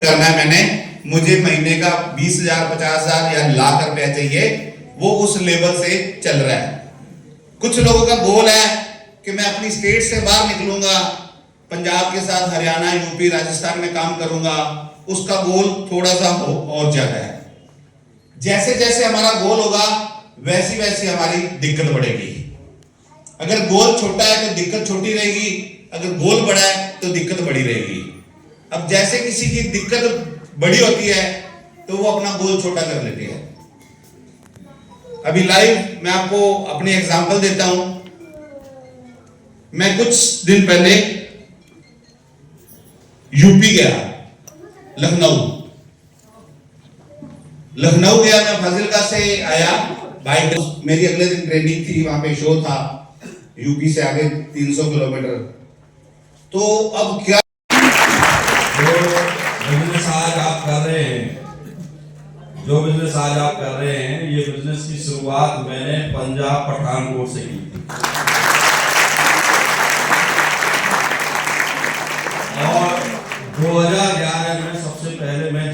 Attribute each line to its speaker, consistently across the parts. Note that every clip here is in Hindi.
Speaker 1: करना है मैंने, मुझे महीने का 20,000 50,000 या लाख रुपया चाहिए, वो उस लेवल से चल रहा है। कुछ लोगों का गोल है कि मैं अपनी स्टेट से बाहर निकलूंगा, पंजाब के साथ हरियाणा यूपी राजस्थान में काम करूंगा, उसका गोल थोड़ा सा और ज्यादा है। जैसे जैसे हमारा गोल होगा वैसी वैसी हमारी दिक्कत बढ़ेगी। अगर गोल छोटा है तो दिक्कत छोटी रहेगी, अगर गोल बड़ा है तो दिक्कत बड़ी रहेगी। अब जैसे किसी की दिक्कत बड़ी होती है तो वो अपना गोल छोटा कर लेती है। अभी लाइव मैं आपको अपनी एग्जांपल देता हूं। मैं कुछ दिन पहले यूपी गया, लखनऊ गया, मैं फाजिलका से आया बाइक, मेरी अगले दिन ट्रेनिंग थी, वहां पे शो था यूपी से आगे 300 किलोमीटर। तो अब क्या
Speaker 2: बिजनेस आज आप कर रहे हैं, जो बिजनेस आज आप कर रहे हैं, ये बिजनेस की शुरुआत मैंने पंजाब पठानकोट से की थी। और 2011 में सबसे पहले मैं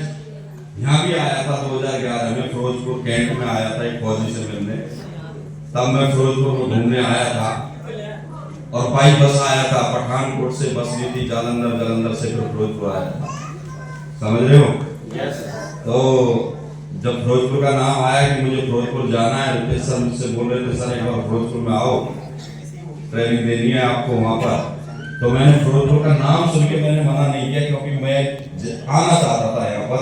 Speaker 2: यहाँ भी आया था। 2011 में फिरोजपुर कैंट में आया था एक फौजी से मिलने, तब मैं फिरोजपुर को घूमने आया था और बाई बस आया था, पठानकोट से बस ली थी, जालंधर से फिर फिरोजपुर आया था। समझ रहे हो? तो जब फिरोजपुर का नाम आया कि मुझे फिरोजपुर जाना है, रितेश सर मुझसे बोल रहे थे सर एक बार फिरोजपुर में आओ, ट्रेनिंग देनी है आपको वहां पर। तो मैंने फिरोजपुर का नाम सुन के मैंने मना नहीं किया, क्योंकि मैं आना चाहता था यहाँ पर।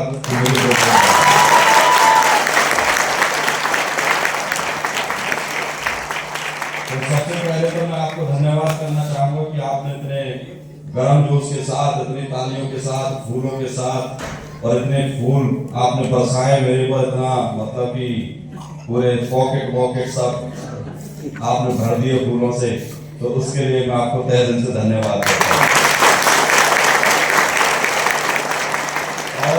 Speaker 2: तो सबसे पहले तो मैं आपको धन्यवाद करना चाहूंगा कि आपने इतने गर्म जोश के साथ, इतनी तालियों के साथ, फूलों के साथ, और इतने फूल आपने बरसाए मेरे पर, इतना मतलब कि पूरे पॉकेट सब आपने भर दिए फूलों से। तो उसके लिए मैं आपको तहे दिल से धन्यवाद करता हूँ। और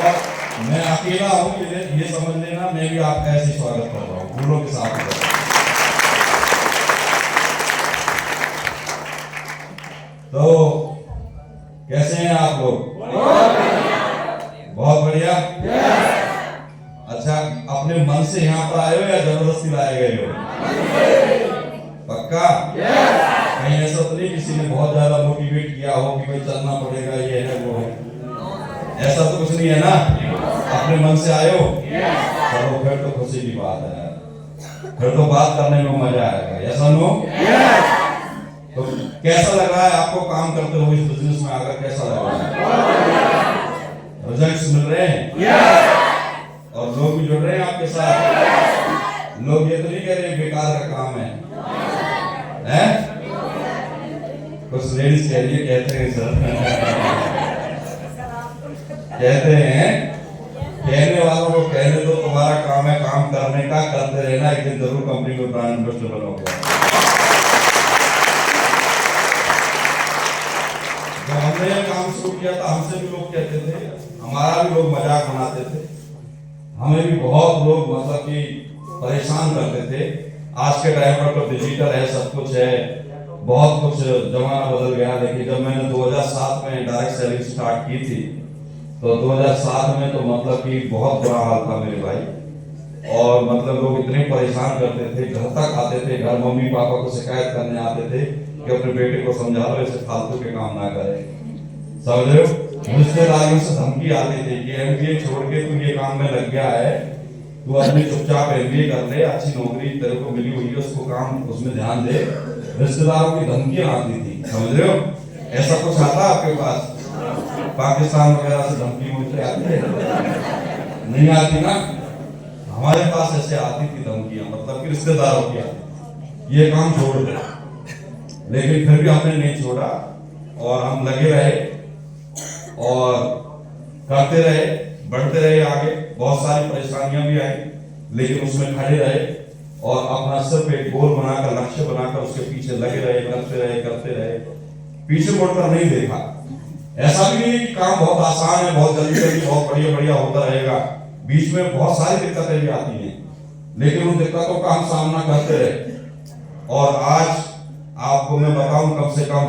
Speaker 2: मैं अकेला हूँ ये समझ लेना, मैं भी आपका ऐसे स्वागत कर रहा हूँ, फूलों के साथ। तो कैसे हैं आप लोग? बहुत बढ़िया। अच्छा, अपने मन से यहाँ पर आए हो या जबरदस्ती लाए गए हो? पक्का? कहीं ऐसा तो नहीं किसी ने बहुत ज्यादा मोटिवेट किया हो कि भाई चलना पड़ेगा, ये है वो है? ऐसा तो कुछ नहीं है ना? अपने मन से आए हो? चलो फिर तो खुशी की बात है, फिर तो बात करने में मजा आएगा। ऐसा नो? तो कैसा लग रहा है आपको काम करते हुए इस बिजनेस में आकर? कैसा लग रहा है? रिजल्ट्स मिल रहे हैं और लोग भी जुड़ रहे हैं आपके साथ। लोग ये तो नहीं कह रहे बेकार का काम है, हैं? कुछ लेडीज कह रही है, कहते हैं सर कहते हैं, कहने वालों को कहने दो, तुम्हारा काम है काम करने का, करते रहना, एक दिन जरूर कंपनी में ब्रांड एम्बेसडर बनोगे। जब हमने ये काम शुरू किया था हमसे भी लोग कहते थे, हमारा भी लोग मजाक बनाते थे, हमें भी बहुत लोग मतलब कि परेशान करते थे। आज के टाइम पर तो डिजिटल है, सब कुछ है, बहुत कुछ जमाना बदल गया। लेकिन जब मैंने 2007 में डायरेक्ट सेलिंग स्टार्ट की थी, तो 2007 में तो मतलब कि बहुत बुरा हाल था मेरे भाई। और मतलब लोग इतने परेशान करते थे, घर तक आते थे, घर मम्मी पापा को शिकायत करने आते थे कि अपने बेटे को समझा लो ऐसे फालतू के काम ना करे। समझ रहे हो? रिश्तेदारों से धमकी आती थी कि एमबीए छोड़ के तू ये काम में लग गया है, तू अपनी चुपचाप एमबीए कर ले, अच्छी नौकरी तेरे को मिली हुई है, उसको काम उसमें ध्यान दे। रिश्तेदारों की धमकियां आती थी। समझ रहे हो? ऐसा कुछ आता आपके पास? पाकिस्तान वगैरह से धमकी मुझे आती है? नहीं आती ना? हमारे पास ऐसे आती थी धमकियां, मतलब कि रिश्तेदारों की आती, ये काम छोड़ दे। लेकिन फिर भी हमने नहीं छोड़ा और हम लगे रहे और करते रहे, बढ़ते रहे आगे। बहुत सारी परेशानियां भी आई, लेकिन उसमें खड़े रहे और अपना सिर्फ एक गोल बनाकर, लक्ष्य बनाकर उसके पीछे लगे रहे, करते रहे, पीछे मुड़कर नहीं देखा। ऐसा भी नहीं कि काम बहुत आसान है, बहुत जल्दी बहुत बढ़िया होता रहेगा, बीच में बहुत सारी दिक्कतें भी आती हैं, लेकिन उन दिक्कतों का हम सामना करते रहे। और आज आपको मैं बताऊं, कम से कम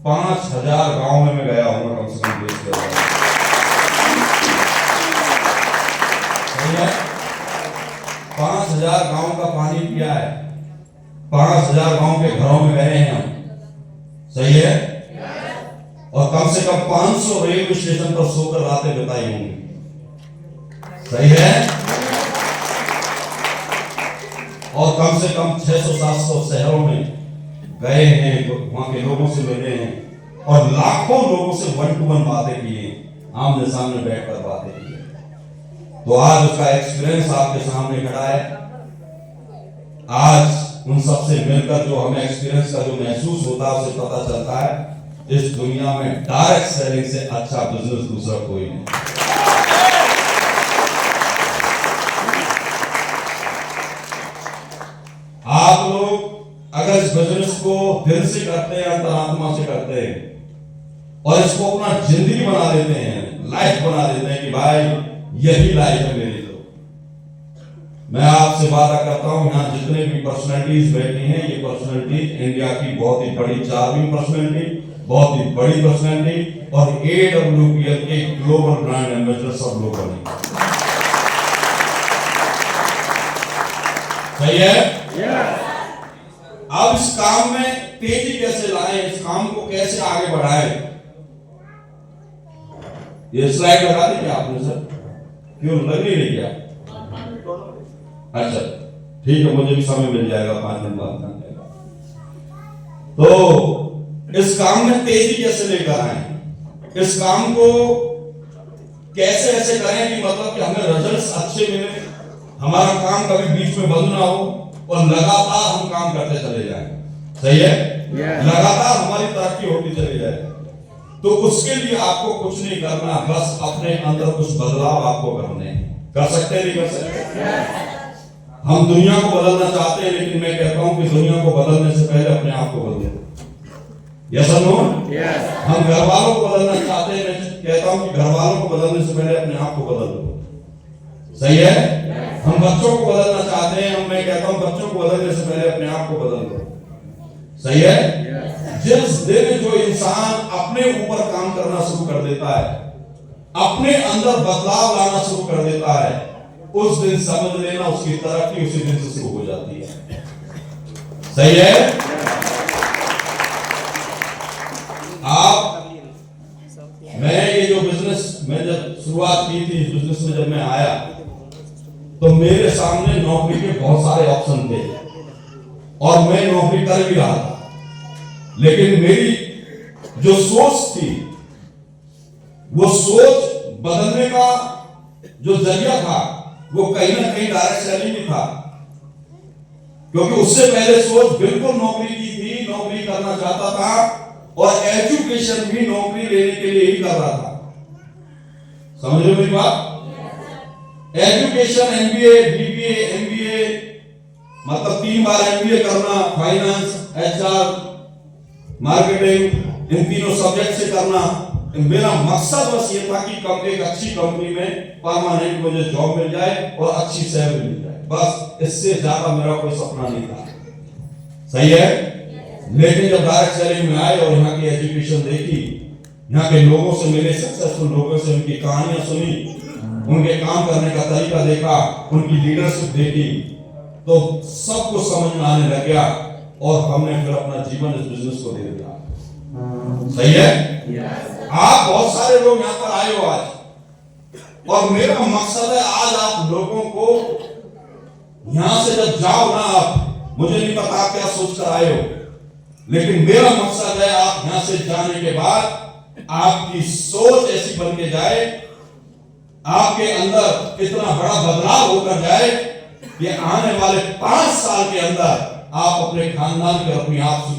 Speaker 2: 5,000 गांव में मैं गया हूं, कम से कम देश के। 5000 गांव का पानी पिया है, 5000 गांव के घरों में गए हैं हम, सही है? और कम से कम 500 रेलवे स्टेशन पर सोकर रातें बिताई होंगी, सही है? और कम से कम 600-700 शहरों में गए हैं, वहां के लोगों से मिले हैं और लाखों लोगों से 1-to-1 बातें की हैं, आमने सामने बैठकर बातें की हैं। तो आज उसका एक्सपीरियंस आपके सामने खड़ा है। आज उन सबसे मिलकर जो हमें एक्सपीरियंस का जो महसूस होता है उसे पता चलता है इस दुनिया में डायरेक्ट सेलिंग से अच्छा बिजनेस दूसरा कोई नहीं। आप लोग अगर इस बिजनेस को दिल से करते हैं, अंतरात्मा से करते हैं और इसको अपना जिंदगी बना देते हैं, लाइफ बना देते हैं कि भाई यही लाइफ है मेरी, तो मैं आपसे वादा करता हूं यहाँ जितने भी पर्सनैलिटीज बैठी हैं, ये पर्सनैलिटीज इंडिया की बहुत ही बड़ी चार्मिंग पर्सनैलिटी, बहुत ही बड़ी पर्सनैलिटी और AWPL के ग्लोबल ब्रांड एम्बेसडर सब लोग बने। सही है? अब इस काम में तेजी कैसे लाएं, इस काम को कैसे आगे बढ़ाएं? ये स्लाइड लगा दी क्या आपने सर? क्यों लग नहीं रही क्या? अच्छा ठीक है, मुझे भी समय मिल जाएगा 5 मिनट बाद करने का। तो इस काम में तेजी कैसे लेकर आए, इस काम को कैसे ऐसे करें कि मतलब कि हमें रिजल्ट्स अच्छे मिले, हमारा काम कभी बीच में बंद ना हो और लगातार हम काम करते चले जाएं, सही है? लगातार हमारी तरक्की होती चली जाए। तो उसके लिए आपको कुछ नहीं करना, बस अपने अंदर कुछ बदलाव आपको करने हैं। कर सकते नहीं कर सकते? हम दुनिया को बदलना चाहते हैं, लेकिन मैं कहता हूं कि दुनिया को बदलने से पहले अपने आप को बदलो। यस और नो? हम घर वालों को बदलना चाहते हैं, मैं कहता हूं कि घर वालों को बदलने से पहले अपने आप को बदल दो, सही है? हम बच्चों को बदलना चाहते हैं, मैं कहता हूं बच्चों को बदलने से पहले अपने आप को बदल दो, सही है? जिस दिन जो इंसान अपने ऊपर काम करना शुरू कर देता है, अपने अंदर बदलाव लाना शुरू कर देता है, उस दिन समझ लेना उसकी तरक्की उसी दिन से शुरू हो जाती है, सही है? आप मैं ये जो बिजनेस में जब शुरुआत की थी, इस बिजनेस में जब मैं आया तो मेरे सामने नौकरी के बहुत सारे ऑप्शन थे और मैं नौकरी कर भी रहा था, लेकिन मेरी जो सोच थी वो सोच बदलने का जो जरिया था वो कहीं ना कहीं डायरेक्ट सेलिंग ही था, क्योंकि उससे पहले सोच बिल्कुल नौकरी की थी, नौकरी करना चाहता था और एजुकेशन भी नौकरी लेने के लिए ही कर रहा था। समझ रहे हो मेरी बात? एजुकेशन MBA, BBA, MBA, मतलब 3 बार MBA करना, फाइनेंस, HR, मार्केटिंग, इन तीनों सब्जेक्ट से करना। मेरा मकसद बस ये था कि एक अच्छी कंपनी में परमानेंट मुझे जॉब मिल जाए और अच्छी सैलरी मिल जाए, बस इससे ज्यादा मेरा कोई सपना नहीं था, सही है? लेकिन जब डायरेक्ट सेलिंग में आए और यहाँ की एजुकेशन देखी, यहाँ के लोगों से मिले, सक्सेसफुल लोगों से उनकी कहानियां सुनी, उनके काम करने का तरीका देखा, उनकी लीडरशिप देखी, तो सब कुछ समझ में आने लग गया और हमने फिर अपना जीवन इस बिजनेस को दे दिया, सही है? आप बहुत सारे लोग यहाँ पर आए हो आज, और मेरा मकसद है आज आप लोगों को यहां से जब जाओ ना, आप मुझे नहीं पता आप क्या सोच कर आए हो, लेकिन मेरा मकसद है आप यहां से जाने के बाद आपकी सोच ऐसी बन के जाए, आपके अंदर इतना बड़ा बदलाव होकर जाए कि आने वाले 5 साल के अंदर आप अपने खानदान के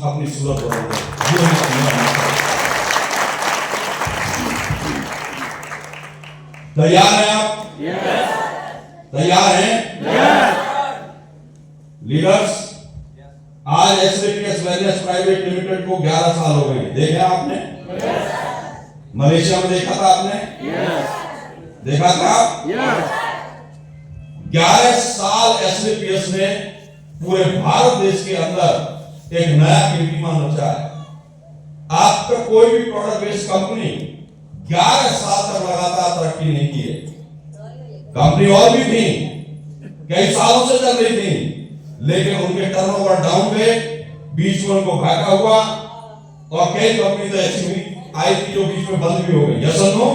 Speaker 2: अपनी सूरत बदल दें। तैयार हैं आप? तैयार हैं? लीडर्स, आज SVPS वेलनेस प्राइवेट लिमिटेड को 11 साल हो गए, देखा आपने? मलेशिया में देखा था आपने? देखा था? 11 साल SVPS ने पूरे भारत देश के अंदर एक नया कीर्तिमान रचा है। आज तक कोई भी प्रोडक्ट बेस्ड कंपनी 11 साल तक लगातार तरक्की नहीं की है। कंपनी और भी थी, कई सालों से चल रही थी, लेकिन उनके टर्नओवर डाउन हुए, बीच में उनको घाटा हुआ और कई कंपनी तो ऐसी हुई आई थी जो बीच में बंद भी हो गई। यस और नो?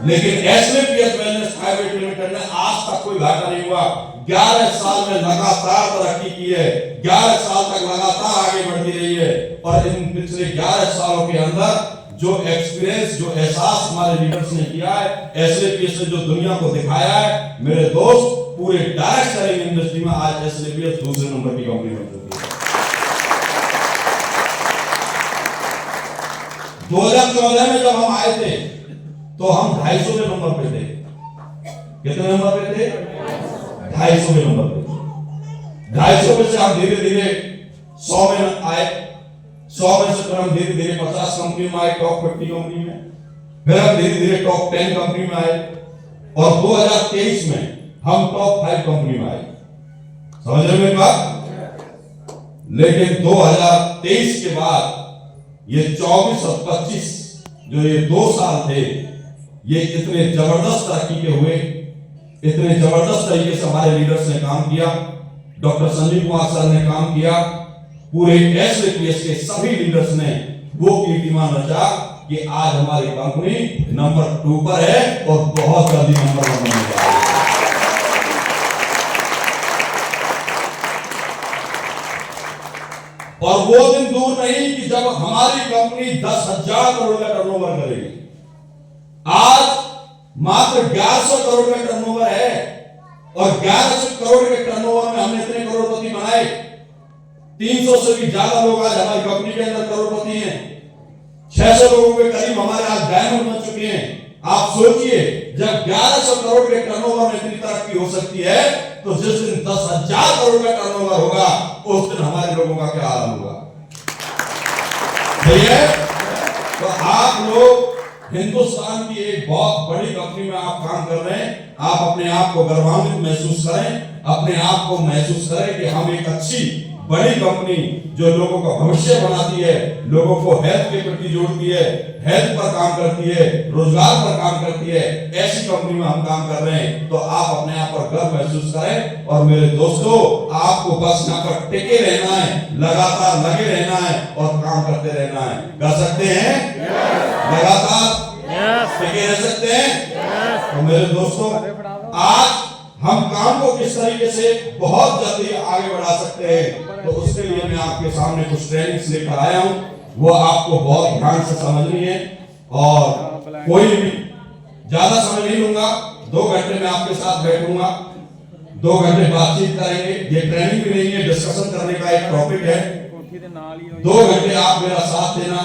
Speaker 2: लेकिन एसएलपीएस वेलनेस प्राइवेट लिमिटेड ने आज तक कोई घाटा नहीं हुआ। 11 साल में लगातार तरक्की की है, 11 साल तक लगातार आगे बढ़ती रही है। और इन पिछले 11 सालों के अंदर जो एक्सपीरियंस, जो एहसास हमारे लीडर्स ने किया है, एसएलपीएस ने जो दुनिया को दिखाया है, मेरे दोस्त, पूरे डायरेक्ट सेलिंग इंडस्ट्री में आज एसएलपीएस दूसरे नंबर की कंपनी बन चुकी है। 2014 में जब हम आए थे तो हम 250वें नंबर पे थे। कितने नंबर पे थे? 250वें नंबर पे थे। 250 में से हम धीरे धीरे 100 में आए, 100 में से हम धीरे धीरे 50 कंपनी में आए, टॉप 50 कंपनी में, फिर हम धीरे धीरे टॉप 10 कंपनी में आए और 2023 में हम टॉप 5 कंपनी में आए। समझ रहे मेरी बात? लेकिन 2023 के बाद ये 24 और 25 जो ये 2 साल थे, ये इतने जबरदस्त तरक्की के हुए, इतने जबरदस्त तरीके से हमारे लीडर्स ने काम किया, डॉक्टर संजीव कुमार सर ने काम किया, पूरे एसएलपीएस के सभी लीडर्स ने वो कीर्तिमान रचा कि आज हमारी कंपनी नंबर 2 पर है और बहुत जल्दी नंबर 1 बनने जा रही है। और वो दिन दूर नहीं कि जब हमारी कंपनी 10,000 करोड़ का टर्नओवर करेगी। आज मात्र 1100 करोड़ का टर्नओवर है और 1100 करोड़ के टर्नओवर में हमने इतने करोड़पति बनाए। 300 से भी ज्यादा लोग आज हमारी कंपनी के अंदर करोड़पति हैं। 600 लोगों के करीब हमारे आज डायमंड बन चुके हैं। आप सोचिए, जब 1100 करोड़ के टर्नओवर में इतनी तरक्की हो सकती है, तो जिस दिन 10,000 करोड़ का टर्नओवर होगा, उस दिन हमारे लोगों का क्या हाल होगा? सही है? तो आप लोग हिंदुस्तान की एक बहुत बड़ी कंपनी में आप काम कर रहे हैं। आप अपने आप को गर्वान्वित महसूस करें, अपने आप को महसूस करें कि हम एक अच्छी बड़ी कंपनी जो लोगों का भविष्य बनाती है, लोगों को हेल्थ के प्रति जोड़ती है, हेल्थ पर काम करती है, रोजगार पर काम करती है, ऐसी कंपनी में हम काम कर रहे हैं। तो आप अपने आप पर गर्व महसूस करें। और मेरे दोस्तों, आपको बस यहाँ पर टिके रहना है, लगातार लगे रहना है और काम करते रहना है। कर सकते हैं? लगातार टिके रह सकते हैं? तो मेरे दोस्तों, आज हम काम को किस तरीके से बहुत जल्दी आगे बढ़ा सकते हैं, तो उसके लिए मैं आपके सामने कुछ ट्रेनिंग्स लेकर आया हूं। वो आपको बहुत ध्यान से समझनी है और कोई भी ज्यादा समय नहीं लूंगा। 2 घंटे में आपके साथ बैठूंगा, 2 घंटे बातचीत करेंगे। ये ट्रेनिंग भी नहीं है, डिस्कशन करने का एक टॉपिक है। 2 घंटे आप मेरा साथ देना,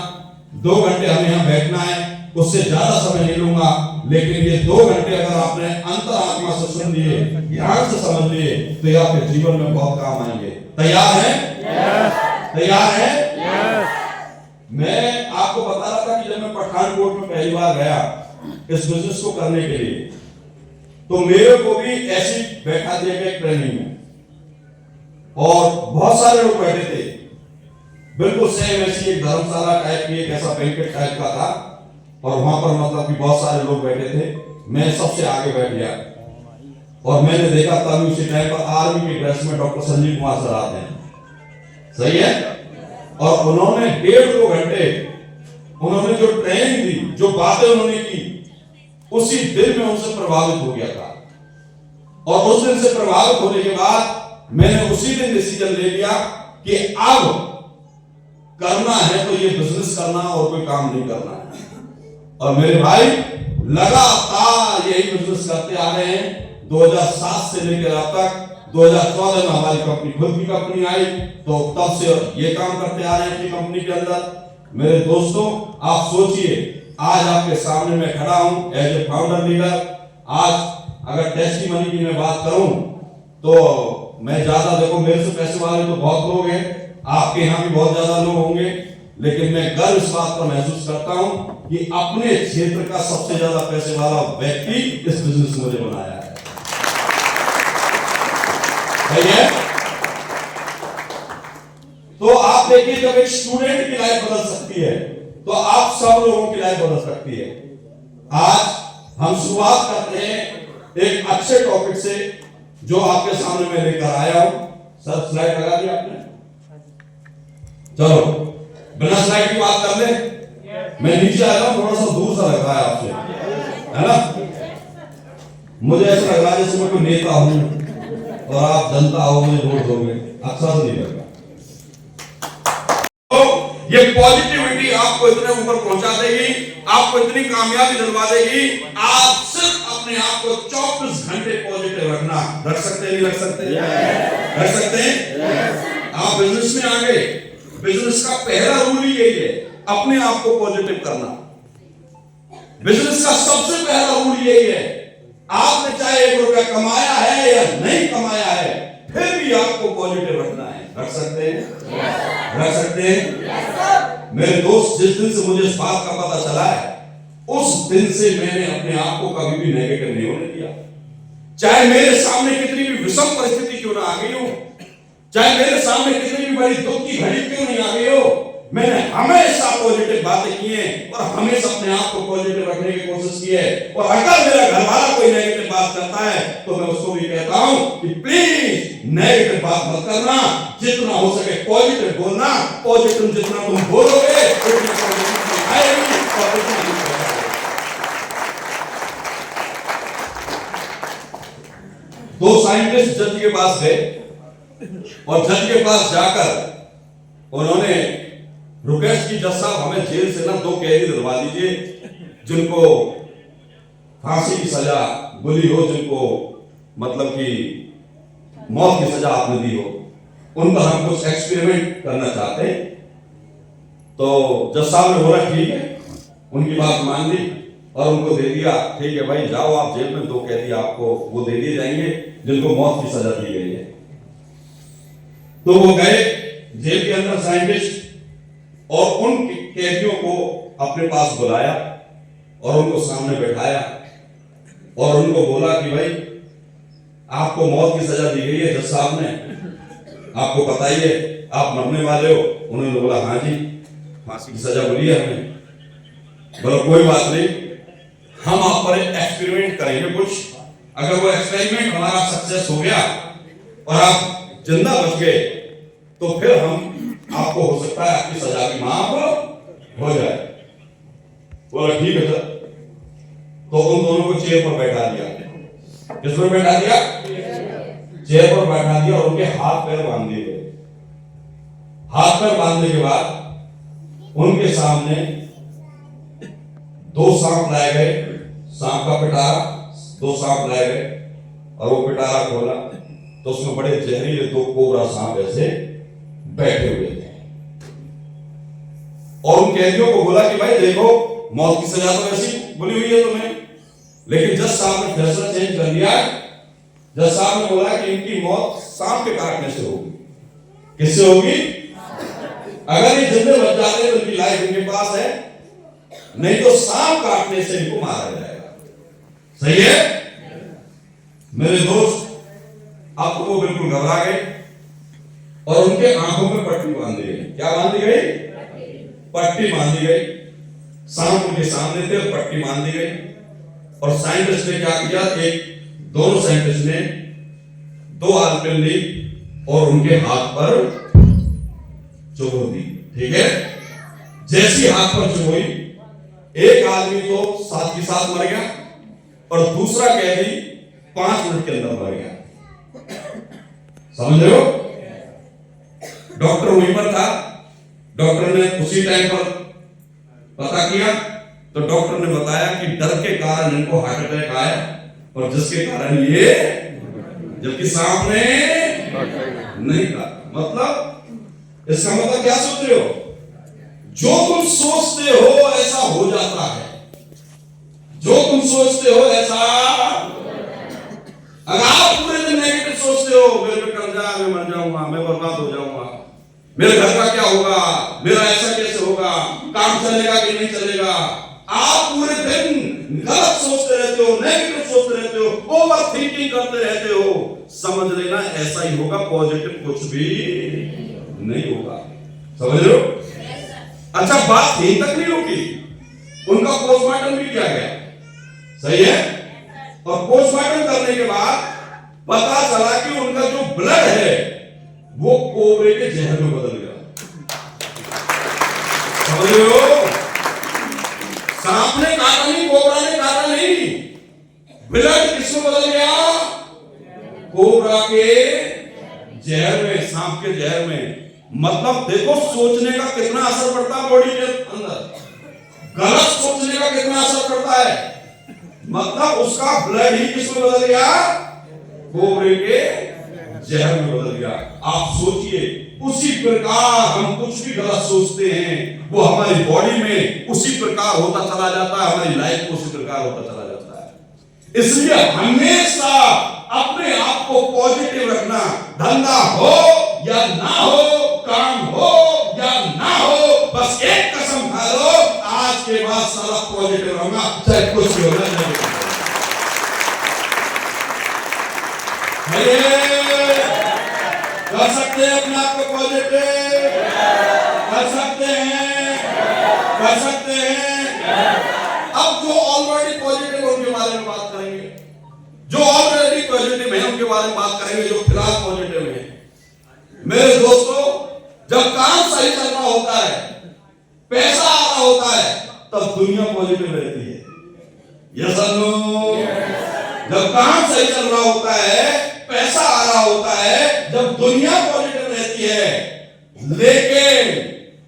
Speaker 2: 2 घंटे हमें यहाँ बैठना है, उससे ज्यादा समय नहीं लूंगा। लेकिन ये 2 घंटे अगर आपने अंतरात्मा से सुन लिए, ध्यान से समझ लिए, तो ये आपके जीवन में बहुत काम आएंगे। तैयार हैं? तैयार हैं? मैं आपको बता रहा था कि जब मैं पठानकोट में पहली बार गया इस बिजनेस को करने के लिए, तो मेरे को भी ऐसी बैठा दिया गया ट्रेनिंग में और बहुत सारे लोग बैठे थे। बिल्कुल सेम ऐसी एक धर्मशाला टाइप की, एक ऐसा बैंकेट टाइप का था और वहां पर मतलब कि बहुत सारे लोग बैठे थे। मैं सबसे आगे बैठ गया और मैंने देखा तभी उसी टाइम पर आर्मी के ड्रेस में डॉक्टर संजीव कुमार सर आते हैं। सही है? और उन्होंने 1.5-2 घंटे उन्होंने जो ट्रेनिंग दी, जो बातें उन्होंने की, उसी दिन में उनसे प्रभावित हो गया था। और उस दिन से प्रभावित होने के बाद मैंने उसी दिन डिसीजन ले लिया कि अब करना है तो ये बिजनेस करना और कोई काम नहीं करना है। और मेरे भाई लगातार यही बिजनेस करते आ रहे हैं। 2007 से लेकर अब तक 2014 में हमारी कंपनी खुद की कंपनी आई, तो तब से ये काम करते आ रहे हैं अपनी कंपनी के अंदर। मेरे दोस्तों, आप सोचिए, आज आपके सामने मैं खड़ा हूं एज ए फाउंडर लीडर। आज अगर टेस्टिमनी की मैं बात करूं तो मैं ज्यादा, देखो मेरे से पैसे वाले तो बहुत लोग हैं, आपके यहाँ भी बहुत ज्यादा लोग होंगे, लेकिन मैं गर्व इस बात पर महसूस करता हूं कि अपने क्षेत्र का सबसे ज्यादा पैसे वाला व्यक्ति इस बिजनेस मुझे बनाया है। है? तो आप देखिए, जब एक स्टूडेंट की लाइफ बदल सकती है तो आप सब लोगों की लाइफ बदल सकती है। आज हम शुरुआत करते हैं एक अच्छे टॉपिक से जो आपके सामने मैं लेकर आया हूं। सर स्लाइड लगा दिया आपने, चलो बिना स्लाइड की बात कर ले। मैं नीचे आया हूं, थोड़ा सा दूर सा लग रहा है आपसे, है ना? मुझे ऐसा लग रहा है जैसे मैं कोई नेता हूं और आप जनता हो, मुझे वोट दोगे, अच्छा से नहीं लग रहा। तो ये पॉजिटिविटी आपको इतने ऊपर पहुंचा देगी, आपको इतनी कामयाबी दिलवा देगी। आप सिर्फ अपने आप को 24 घंटे पॉजिटिव रखना। रख सकते नहीं रख सकते? रख सकते हैं? आप बिजनेस में आ गए, बिजनेस का पहला रूल ही यही है, अपने आप को पॉजिटिव करना। बिजनेस का सबसे पहला रूल यही है, आपने चाहे 1 रुपया कमाया है या नहीं कमाया है, फिर भी आपको पॉजिटिव रखना है। रख सकते हैं? रख सकते हैं? मेरे दोस्त, जिस दिन से मुझे इस बात का पता चला है, उस दिन से मैंने अपने आप को कभी भी नेगेटिव नहीं होने दिया। चाहे मेरे सामने कितनी भी विषम परिस्थिति क्यों ना आ गई हो, चाहे मेरे सामने कितनी भी बड़ी दुख की घड़ी क्यों नहीं आ गई हो, मैंने हमेशा पॉजिटिव बातें की हैं और हमेशा अपने आप को पॉजिटिव रखने की कोशिश की है। और अगर मेरा घर वाला कोई नेगेटिव बात करता है तो मैं उसको भी कहता हूं कि प्लीज नेगेटिव बात मत करना, जितना हो सके पॉजिटिव बोलना। पॉजिटिव जितना तुम बोलोगे उतना पॉजिटिव आएगी और उतना ही होगा। दो साइंटिस्ट जज के पास गए और जज के पास जाकर उन्होंने रुकेश की, जज साहब हमें जेल से ना 2 कैदी दिलवा दीजिए जिनको फांसी की सजा मिली हो, जिनको मतलब कि मौत की सजा आपने दी हो, उन पर हम कुछ एक्सपेरिमेंट करना चाहते हैं। तो जज साहब ने बोला ठीक है, उनकी बात मान ली और उनको दे दिया। ठीक है भाई, जाओ आप जेल में, 2 कैदी आपको वो दे दिए जाएंगे जिनको मौत की सजा दी गई है। तो वो गए जेल के अंदर साइंटिस्ट और उन कैदियों को अपने पास बुलाया और उनको सामने बैठाया और उनको बोला कि भाई आपको मौत की सजा दी गई है, जज साहब ने आपको पता ही है आप मरने वाले हो। उन्होंने बोला हाँ जी, फांसी की सजा मिली है हमें। बोला कोई बात नहीं, हम आप पर एक्सपेरिमेंट करेंगे कुछ, अगर वो एक्सपेरिमेंट हमारा सक्सेस हो गया और आप जिंदा बच गए तो फिर हम आपको हो सकता है आपकी सजा भी माफ हो जाए। बोला ठीक है सर। तो उन दोनों को चेयर पर बैठा दिया। किस पर बैठा दिया? चेयर पर बैठा दिया और उनके हाथ पैर बांध दिए गए। हाथ पैर बांधने के बाद उनके सामने 2 सांप लाए गए, सांप का पिटारा, 2 सांप लाए गए और वो पिटारा खोला तो उसमें बड़े जहरीले 2 कोबरा सांप ऐसे बैठे हुए थे। और उन कैदियों को बोला कि भाई देखो, मौत की सजा तो ऐसी बोली हुई है तुम्हें, लेकिन जज साहब ने फैसला चेंज कर दिया। जज साहब ने बोला कि इनकी मौत सांप के काटने से होगी। किससे होगी? अगर ये जिंदे बच जाते हैं तो इनकी लाइफ इनके पास है, नहीं तो सांप काटने से इनको मारा जाएगा। सही है मेरे दोस्त? अब तो वो बिल्कुल घबरा गए और उनके आंखों में पट्टी बांधी गई। क्या बांधी गई? पट्टी बांधी गई। सांप उनके सामने थे और पट्टी बांधी गई। और साइंटिस्ट ने क्या किया, दोनों साइंटिस्ट ने 2 आलपिन ली और उनके हाथ पर चुभो दी। ठीक है, जैसी हाथ पर चुभोई, एक आदमी तो साथ ही साथ मर गया और दूसरा कैदी 5 मिनट के अंदर मर गया। समझ रहे हो? डॉक्टर वहीं पर था। डॉक्टर ने उसी टाइम पर पता किया तो डॉक्टर ने बताया कि डर के कारण इनको हार्ट अटैक आया और जिसके कारण ये, जबकि सांप ने नहीं था। मतलब इसका मतलब क्या सोच रहे हो? जो तुम सोचते हो ऐसा हो जाता है। जो तुम सोचते हो ऐसा, अगर आप पूरे दिन नेगेटिव सोचते हो, मेरे पे कर्जा, मैं मर जाऊंगा, मैं बर्बाद हो जाऊंगा, मेरे घर का क्या होगा, मेरा ऐसा कैसे होगा, काम चलेगा कि नहीं चलेगा, आप पूरे दिन गलत सोचते रहते हो, नेगेटिव सोचते रहते हो, ओवर थिंकिंग करते रहते हो, समझ लेना ऐसा ही होगा, पॉजिटिव कुछ भी नहीं होगा। समझ रहे हो? अच्छा, बात यहीं तक नहीं रुकी, उनका पोस्टमार्टम भी किया गया। सही है? और पोस्टमार्टम करने के बाद पता चला कि उनका जो ब्लड है वो कोबरे के जहर में बदल गया। समझ रहे हो? सांप ने काटा नहीं, कोबरा ने काटा नहीं, ब्लड किसमें बदल गया? कोबरा के जहर में, सांप के जहर में। मतलब देखो सोचने का कितना असर पड़ता है बॉडी के अंदर, गलत सोचने का कितना असर पड़ता है। मतलब उसका ब्लड ही किसमें बदल गया? कोबरे के जहर में बदल गया। आप सोचिए, उसी प्रकार हम कुछ भी गलत सोचते हैं वो हमारी बॉडी में उसी प्रकार होता चला जाता है, हमारी लाइफ में उसी प्रकार होता चला जाता है। इसलिए हमेशा अपने आप को पॉजिटिव रखना। धंधा हो या ना हो, काम हो या ना हो, बस एक कसम खा लो, आज के बाद सारा पॉजिटिव रहूंगा, चाहे कुछ भी होना चाहिए। कर सकते हैं अपने आप को पॉजिटिव, कर सकते हैं, कर सकते हैं। अब जो ऑलरेडी पॉजिटिव उनके बारे में बात करेंगे, जो ऑलरेडी पॉजिटिव है उनके बारे में बात करेंगे, जो फिलहाल पॉजिटिव है। मेरे दोस्तों, जब काम सही चल रहा होता है, पैसा आ रहा होता है, तब दुनिया पॉजिटिव रहती है। यस और नो? जब काम सही चल रहा होता है, पैसा आ रहा होता है, जब दुनिया पॉजिटिव रहती है। लेकिन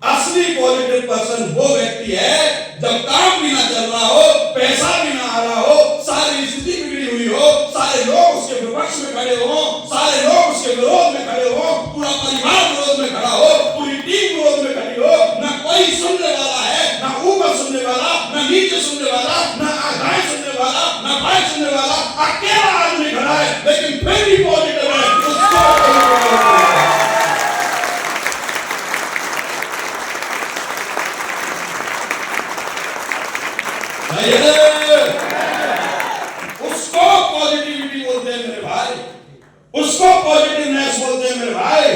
Speaker 2: असली पॉजिटिव पर्सन वो व्यक्ति है जब काम भी ना चल रहा हो, पैसा भी ना आ रहा हो, सारी स्थिति बिगड़ी हुई हो, सारे लोग उसके विपक्ष में खड़े हो, सारे लोग उसके विरोध में खड़े हो, पूरा परिवार विरोध में खड़ा हो, पूरी टीम विरोध में खड़ी हो, ना कोई सुनने वाला है, ना ऊपर सुनने वाला, ना नीचे सुनने वाला, ना आगे सुनने वाला, ना बाएं सुनने वाला, अकेला आदमी खड़ा है, लेकिन फिर भी पॉजिटिव है। उसको पॉजिटिविटी बोलते हैं मेरे भाई, उसको पॉजिटिवनेस बोलते हैं मेरे भाई।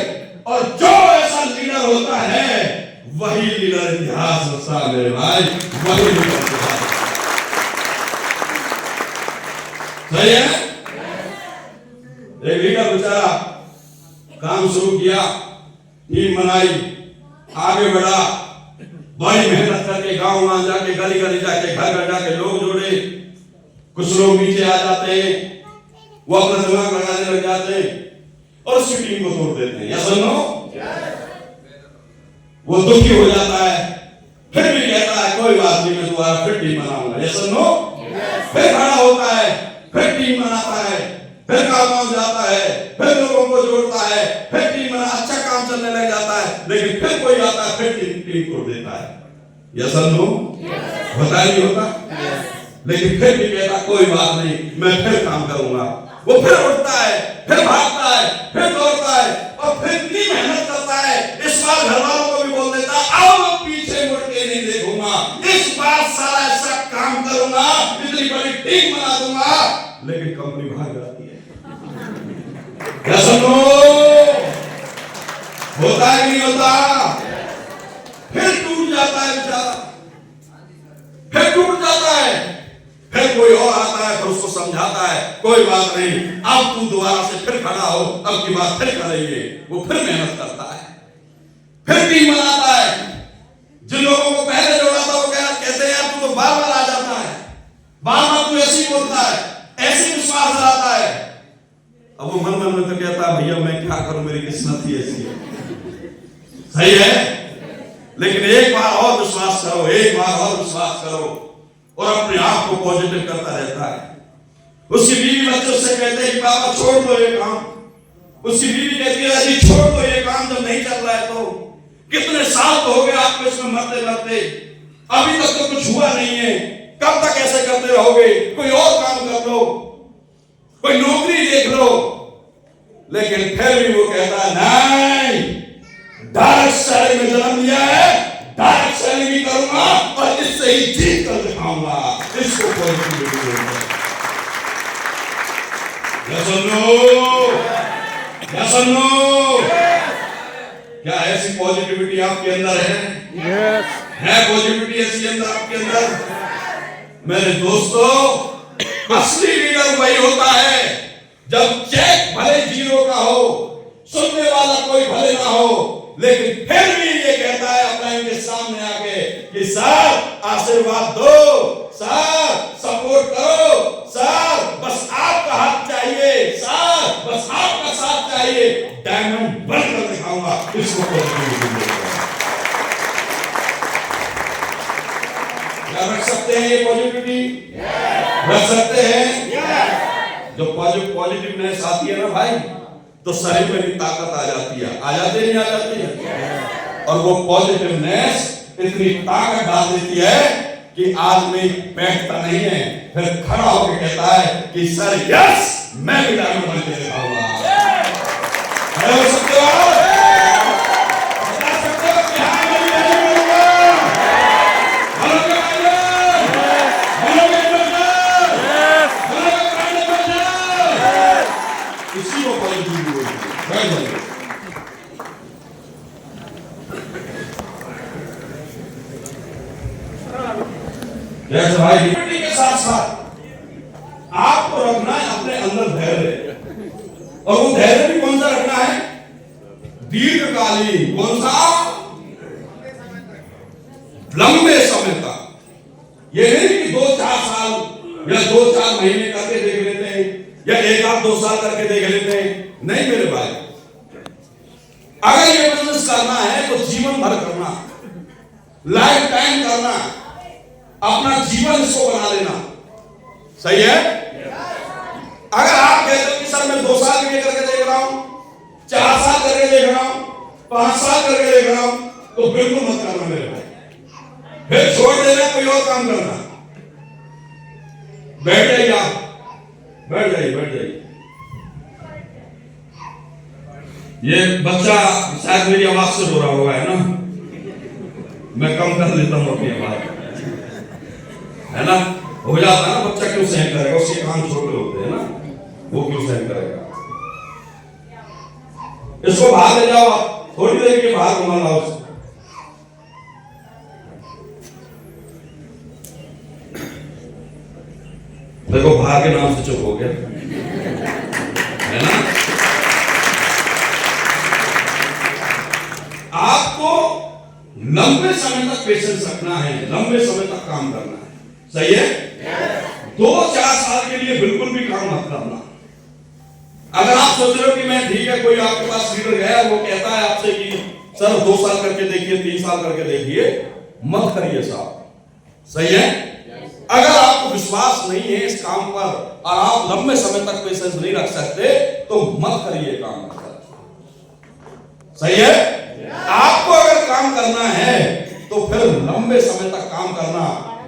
Speaker 2: और जो ऐसा लीडर होता है वही लीडर इतिहास रचता है मेरे भाई, वही लीडर इतिहास। सही है? एक लीडर बेचारा काम शुरू किया, टीम बनाई, आगे बढ़ा, बड़ी मेहनत करके गांव गांव जाके, गली गली जाके, घर घर जाके लोग जोड़े। कुछ लोग नीचे आ जाते हैं, वो अपना दिमाग लगाने लग जाते हैं और उसकी टीम को तोड़ देते हैं। या सुनो, वो दुखी हो जाता है, फिर भी कहता है कोई बात नहीं, मैं दोबारा फिर टीम बनाऊंगा। या सुनो, फिर खड़ा होता है, फिर टीम बनाता है, फिर गांव जाता है, फिर लोगों को जोड़ता है, फिर टीम बना, अच्छा काम चलने लग जाता है। लेकिन फिर कोई आता है, फिर टीम तोड़ देता है। यस और नो? होता नहीं होता? लेकिन फिर भी कहता कोई बात नहीं, मैं फिर काम करूंगा। वो फिर उठता है, फिर भागता है, फिर दौड़ता है और फिर इतनी मेहनत करता है। इस बार घर वालों को भी बोल देता अब मैं पीछे मुड़ के नहीं देखूंगा, इस बार सारा ऐसा काम करूंगा, इतनी बड़ी टीम बना दूंगा। लेकिन कंपनी भाग जाती है। होता है कि नहीं होता? फिर टूट जाता है बेचारा, फिर टूट जाता है, फिर कोई और आता है, फिर उसको समझाता है कोई बात नहीं, अब तू दोबारा से फिर खड़ा हो, अब की बात फिर करेंगे। वो फिर मेहनत करता है, फिर टीम बनाता है। जिन लोगों को पहले जोड़ा था वो कहते हैं यार तू तो बार बार आ जाता है, बार बार तू ऐसे ही बोलता है, ऐसे विश्वास दिलाता है। अब वो मन मन में तो कहता है भैया मैं क्या करूं, मेरी किस्मत ही ऐसी है। सही है? लेकिन एक बार और विश्वास करो, एक बार और विश्वास करो और अपने आप को पॉजिटिव करता रहता है। उसकी बीवी बच्चे उससे कहते हैं कि पापा छोड़ दो ये काम, उसकी बीवी कहती है अजी छोड़ दो ये काम, जब नहीं चल रहा है तो। कितने साल तो हो गए आपको इसमें मरते मरते, अभी तक तो कुछ हुआ नहीं है, कब तक ऐसे करते रहोगे, कोई और काम कर लो, कोई नौकरी देख लो। लेकिन फिर भी वो कहता है नहीं, डायरेक्ट सैलरी में जन्म लिया है, डायरेक्ट सैलरी भी करूंगा और इससे ही जीत कर दिखाऊंगा। इसको पॉजिटिविटी बोलते हैं। यस और नो? यस और नो? क्या ऐसी पॉजिटिविटी आपके अंदर है?
Speaker 3: यस
Speaker 2: है पॉजिटिविटी ऐसी अंदर आपके अंदर? मेरे दोस्तों, असली लीडर वही होता है जब चेक भले 0 का हो, सुनने वाला कोई भले ना हो, लेकिन फिर भी ये कहता है अपना इनके सामने आके कि सर आशीर्वाद दो, सर सपोर्ट करो, सर बस आपका हाथ चाहिए, सर बस आपका साथ चाहिए, डायमंड बनकर दिखाऊंगा इसको। क्या रख सकते हैं ये पॉजिटिविटी? रख सकते हैं। जो पॉजिटिवनेस आती है ना भाई, तो शरीर में भी ताकत आ जाती है। आ जाती है, नहीं आ जाती है? और वो पॉजिटिवनेस इतनी ताकत डाल देती है कि आदमी बैठता नहीं है, फिर खड़ा होकर कहता है कि सर यस, मैं भी डायमंड बन के दिखाऊंगा। खड़े हो सकते हो? बता सकते हो कि हाँ मैं भी डायमंड बनूंगा? बोलोगे भाई? बोलोगे बच्चा? बोलोगे प्राण बच्चा? इसी को पॉजिटिव बोलते हैं। जैसे भाई लिबर्टी के साथ साथ आपको रखना है अपने अंदर धैर्य, और वो धैर्य भी कौन सा रखना है? दीर्घकालीन। कौन सा? लंबे समय तक। ये नहीं कि 2-4 साल या 2-4 महीने करके देख लेते हैं, या 1-2 साल करके देख लेते हैं। नहीं मेरे भाई, अगर ये बिजनेस करना है तो जीवन भर करना, लाइफ टाइम करना, अपना जीवन इसको बना लेना। सही है? अगर आप कहते हो कि सर मैं 2 साल के लिए करके देख रहा हूं, 4 साल करके देख रहा हूं, 5 साल करके देख रहा हूं, तो बिल्कुल मत करना मेरे भाई, फिर छोड़ देना, कोई और काम करना। बैठ जाइए, आप बैठ जाइए, बैठ जाइए। ये बच्चा शायद मेरी आवाज से रो रहा होगा, है ना? मैं कम कर लेता हूं अपनी आवाज, है ना? हो जाता है ना, बच्चा क्यों सहन करेगा? उसके कान छोटे होते हैं ना, वो क्यों सहन करेगा? इसको बाहर ले जाओ, आप थोड़ी देर के बाहर घुमा लाओ उसको। देखो बाहर के नाम से चुप हो गया, है ना? आपको लंबे समय तक पेशेंस रखना है, लंबे समय तक काम करना है। सही है? 2-4 साल के लिए बिल्कुल भी काम मत करना। अगर आप सोच रहे हो कि मैं ठीक है, कोई आपके पास लीडर गया, वो कहता है आपसे कि सर 2 साल करके देखिए, 3 साल करके देखिए, मत करिए साहब। सही है? अगर आपको विश्वास नहीं है इस काम पर और आप लंबे समय तक पेशेंस नहीं रख सकते, तो मत करिए काम। सही है? आपको अगर काम करना है तो फिर लंबे समय तक काम करना,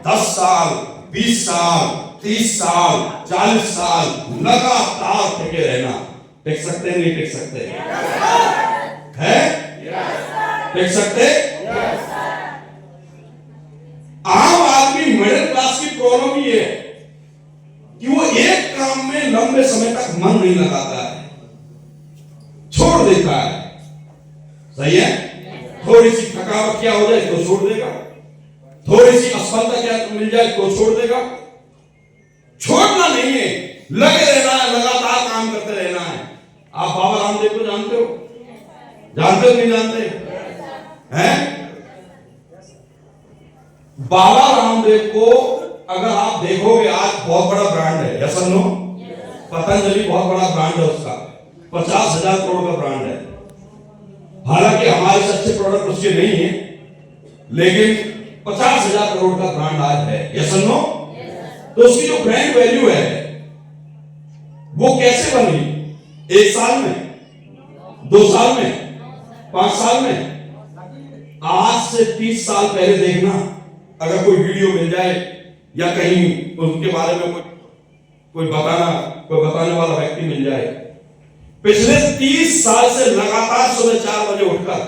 Speaker 2: 10 साल, 20 साल, 30 साल, 40 साल लगातार टिके रहना। टिक सकते हैं, नहीं टिक सकते? है? टिक सकते? आम आदमी, मिडिल क्लास की प्रॉब्लम ये है कि वो एक काम में लंबे समय तक मन नहीं लगाता है, छोड़ देता है। सही है? थोड़ी सी थकावट क्या हो जाए तो छोड़ देगा, थोड़ी सी असफलता क्या मिल जाए तो छोड़ देगा। छोड़ना नहीं है, लगे रहना है, लगातार काम करते रहना है। आप बाबा रामदेव को जानते हो? जानते हो नहीं जानते? हैं? बाबा रामदेव को अगर आप देखोगे, आज बहुत बड़ा ब्रांड है, यस और नो? पतंजलि बहुत बड़ा ब्रांड है, उसका 50,000 करोड़ का ब्रांड है। हालांकि हमारे से अच्छे प्रोडक्ट उसके नहीं है, लेकिन 50,000 करोड़ का ब्रांड आज है, यस और नो? तो उसकी जो ब्रांड वैल्यू है वो कैसे बनी? 1 साल में, 2 साल में, 5 साल में? आज से 30 साल पहले देखना, अगर कोई वीडियो मिल जाए या कहीं उनके बारे में कोई बताने वाला व्यक्ति मिल जाए, पिछले 30 साल से लगातार सुबह 4 बजे उठकर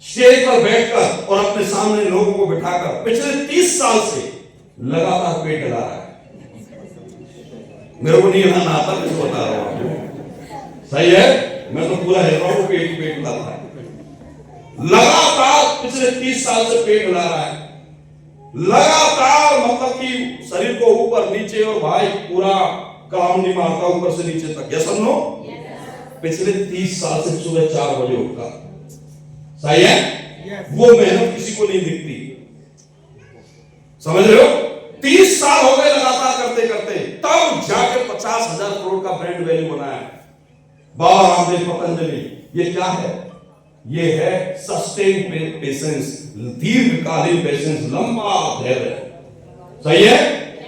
Speaker 2: स्टेज पर बैठकर और अपने सामने लोगों को बिठाकर पिछले 30 साल से लगातार पेट हिला रहा है। मेरे को नहीं हिलाना आता, मैं बता रहा हूं। सही है? मैं तो पूरा हिल रहा हूं, पेट हिला रहा है लगातार, पिछले 30 साल से पेट हिला रहा है। लगातार मतलब कि शरीर को ऊपर नीचे और भाई पूरा काम नहीं मारता ऊपर से नीचे तक। यस और नो? पिछले 30 साल से सुबह 4 बजे उठता। सही है? वो मेहनत किसी को नहीं दिखती, समझ रहे हो? 30 साल हो गए लगातार करते करते, तब जाके 50,000 करोड़ का ब्रांड वैल्यू बनाया बाबा रामदेव पतंजलि। ये क्या है? ये है सस्टेन पेशेंस, दीर्घकालीन पेशेंस, लंबा धैर्य। सही है?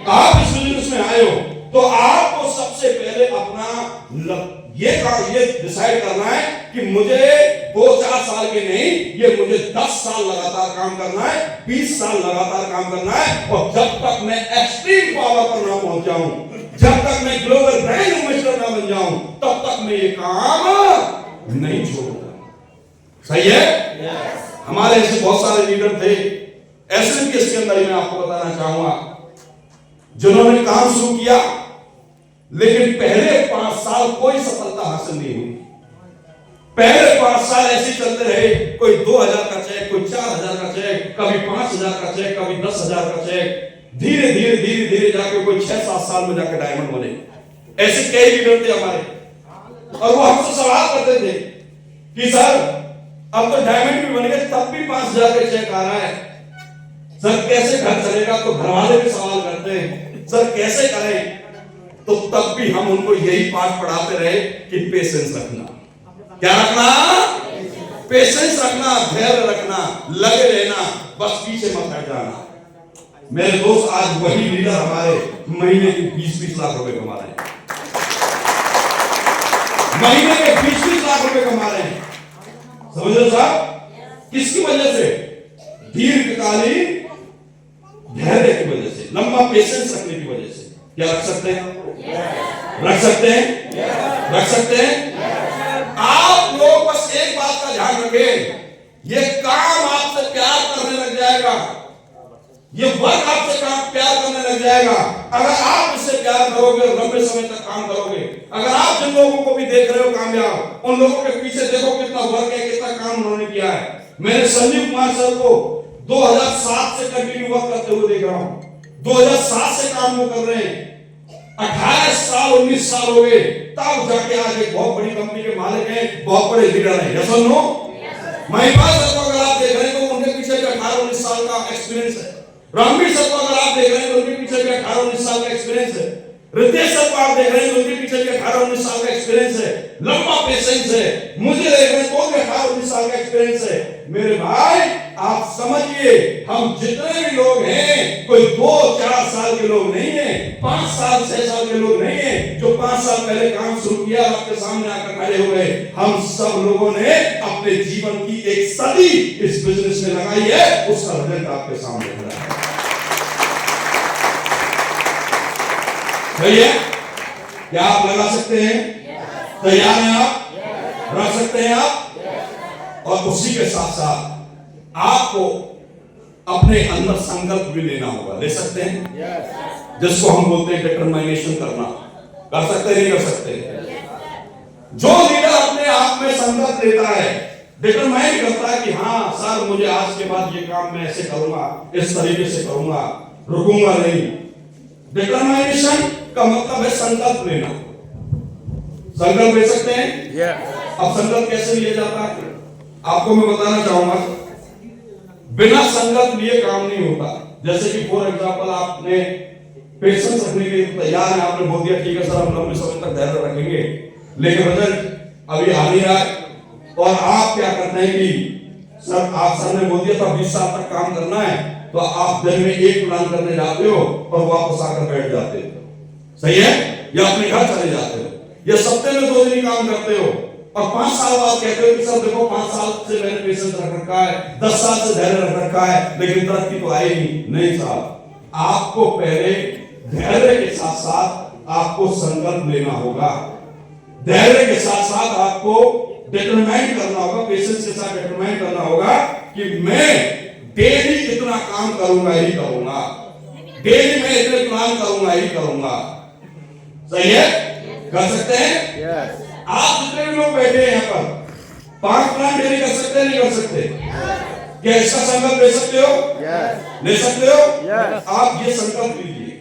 Speaker 2: आप इस बिजनेस में आए हो तो आपको सबसे पहले अपना ये डिसाइड करना है कि मुझे 2-4 साल के नहीं, ये मुझे 10 साल लगातार काम करना है, 20 साल लगातार काम करना है, और जब तक मैं एक्सट्रीम पावर पर ना पहुंच जाऊं, जब तक मैं ग्लोबल ब्रांड एम्बेसडर ना बन जाऊं, तब तक मैं ये काम नहीं छोड़ूंगा। सही है? हमारे ऐसे बहुत सारे लीडर थे एसएम के इसके अंदर ही, मैं आपको बताना चाहूंगा, जिन्होंने काम शुरू किया लेकिन पहले 5 साल कोई सफलता हासिल नहीं हुई। पहले 5 साल ऐसे चलते रहे, कोई 2,000 का चेक, कोई 4,000 का चेक, कभी 5,000 का चेक, कभी 10,000 का चेक। धीरे धीरे धीरे धीरे जाके कोई 6-7 साल में जाके डायमंड बने। ऐसे कई लीडर थे हमारे, और वो हमसे सवाल करते थे कि सर अब तो डायमंड भी बन गए, तब भी 5,000 का चेक आ रहा है, सर कैसे घर चलेगा? तो घर वाले भी सवाल करते हैं, सर कैसे करें? तो तब भी हम उनको यही पाठ पढ़ाते रहे कि पेशेंस रखना। क्या रखना? पेशेंस रखना, धैर्य रखना, लगे रहना, बस पीछे मत हट जाना। मेरे दोस्त, आज वही लीडर हमारे महीने के 20-20 लाख रुपए कमा रहे हैं, महीने के 20-20 लाख रुपए कमा रहे हैं। समझ रहे साहब? किसकी वजह से? दीर्घकालीन धैर्य की वजह से, लंबा पेशेंस रखने की वजह से। क्या रख सकते हैं? रख सकते हैं? रख सकते हैं? आप लोग बस एक बात का ध्यान रखें, ये काम आपसे प्यार करने लग जाएगा, ये वर्क आपसे काम प्यार करने लग जाएगा अगर आप इससे प्यार करोगे, लंबे समय तक काम करोगे। अगर आप जिन लोगों को भी देख रहे हो कामयाब, उन लोगों के पीछे देखो कितना वर्क है, कितना काम उन्होंने किया है। मैंने संजीव कुमार सर को 2007 से कंटिन्यू वर्क करते हुए देख रहा हूं। 2007 से काम वो कर रहे हैं, 18 साल 19 साल हो गए, तब जाके आज एक बहुत बड़ी कंपनी के मालिक हैं, बहुत बड़े लीडर हैं। यस और नो? महिमा सर को अगर आप देख रहे हैं तो उनके पीछे भी 18-19 साल का एक्सपीरियंस है। रणवीर सर को अगर आप देख रहे हैं तो उनके पीछे भी 18-19 साल का एक्सपीरियंस है। रितेश सर को आप देख रहे हैं तो उनके पीछे भी 18-19 साल का एक्सपीरियंस है, लंबा पेशेंस है। मुझे देख रहे हैं तो भी 18-19 साल का एक्सपीरियंस है। मेरे भाई, आप समझिए, हम जितने भी लोग हैं, कोई 2-4 साल के लोग नहीं है, 5 साल 6 साल के लोग नहीं है, जो 5 साल पहले काम शुरू किया आपके सामने आकर खड़े हो गए। हम सब लोगों ने अपने जीवन की एक सदी इस बिजनेस में लगाई है, उसका रिजल्ट आपके सामने खड़ा है। सही है? क्या आप लगा सकते हैं? तैयार हैं आप? रख सकते हैं आप? और उसी के साथ साथ आपको अपने अंदर संकल्प भी लेना होगा। ले सकते हैं? जिसको हम बोलते हैं डिटरमिनेशन करना। कर सकते हैं? नहीं कर सकते? जो लीडर अपने आप में संकल्प लेता है, डिटरमाइन करता है कि हाँ सर, मुझे आज के बाद ये काम मैं ऐसे करूंगा, इस तरीके से करूंगा, रुकूंगा नहीं। डिटरमिनेशन का मतलब है संकल्प लेना। संकल्प ले सकते हैं? अब संकल्प कैसे लिया जाता है आपको मैं बताना चाहूंगा। बिना संकल्प लिए काम नहीं होता। जैसे कि फॉर एग्जांपल, आपने पेशेंस रखने के लिए तैयार है, आपने बोल दिया ठीक है सर, हम लंबे समय तक धैर्य रखेंगे, लेकिन रिजल्ट अभी आ नहीं रहा है, और आप क्या करते हैं कि सर ने बोल दिया था 20 साल तक काम करना है, तो आप दिन में एक प्लान करने जाते हो और वापस आकर बैठ जाते हो। सही है? या अपने घर चले जाते हो, या सप्ताह में 2 दिन ही काम करते हो, और 5 साल बाद कहते हो कि सर देखो 5 साल से मैंने पेशेंस रख रखा है, 10 साल से धैर्य रख रखा है, लेकिन तरक्की तो आई नहीं साहब। आपको पहले धैर्य के साथ साथ आपको संकल्प लेना होगा। धैर्य के साथ साथ आपको डिटरमाइन करना होगा, पेशेंस के साथ डिटरमाइन करना होगा कि मैं डेली इतना काम करूंगा ही करूंगा, डेली मैं इतने प्लान करूंगा ही करूंगा। सही है? कर सकते हैं? आप जितने भी लोग बैठे हैं यहाँ पर 5 प्लान डेली कर सकते हैं? नहीं कर सकते? क्या इसका संकल्प ले सकते हो? ले सकते हो? आप ये संकल्प लीजिए,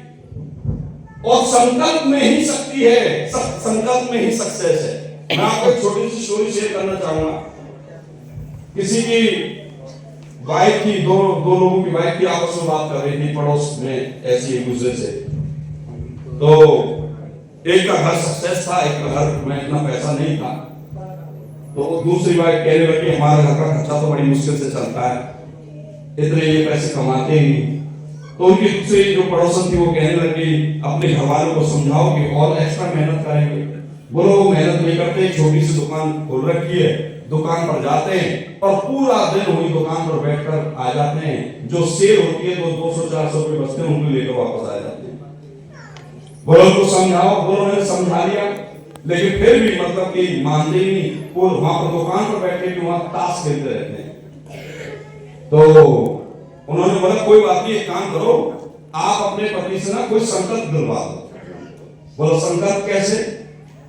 Speaker 2: और संकल्प में ही शक्ति है, संकल्प में ही सक्सेस है। मैं आपको एक छोटी सी स्टोरी शेयर करना चाहूंगा। किसी की वाइफ की, दो लोगों की वाइफ की आपस में बात कर रही थी पड़ोस में, ऐसी एक दूसरे से। तो एक का घर सक्सेस था, एक का घर में इतना पैसा नहीं था। तो दूसरी वाइफ कहने लगी हमारे घर का खर्चा तो बड़ी मुश्किल से चलता है, इतने ये पैसे कमाते ही नहीं। तो उनकी दूसरी जो पड़ोसन थी वो कहने लगी अपने घर वालों को समझाओ कि और एक्स्ट्रा मेहनत करेंगे। बोलो वो मेहनत नहीं करते, छोटी सी दुकान खोल रखी है, दुकान पर जाते हैं और पूरा दिन वही दुकान पर बैठकर आ जाते हैं। जो सेल होती है तो 200-400 रुपए बचते हैं, उनको लेकर वापस आ जाते हैं। बोलो उनको समझाओ, बोलो मैंने समझा लिया, लेकिन फिर भी मतलब कि मानते ही नहीं। वो वहां पर दुकान पर बैठे भी वहां ताश खेलते रहते हैं। तो उन्होंने बोला कोई बात नहीं, एक काम करो, आप अपने पति से ना कोई संकल्प दिलवा दो। बोलो संकल्प कैसे?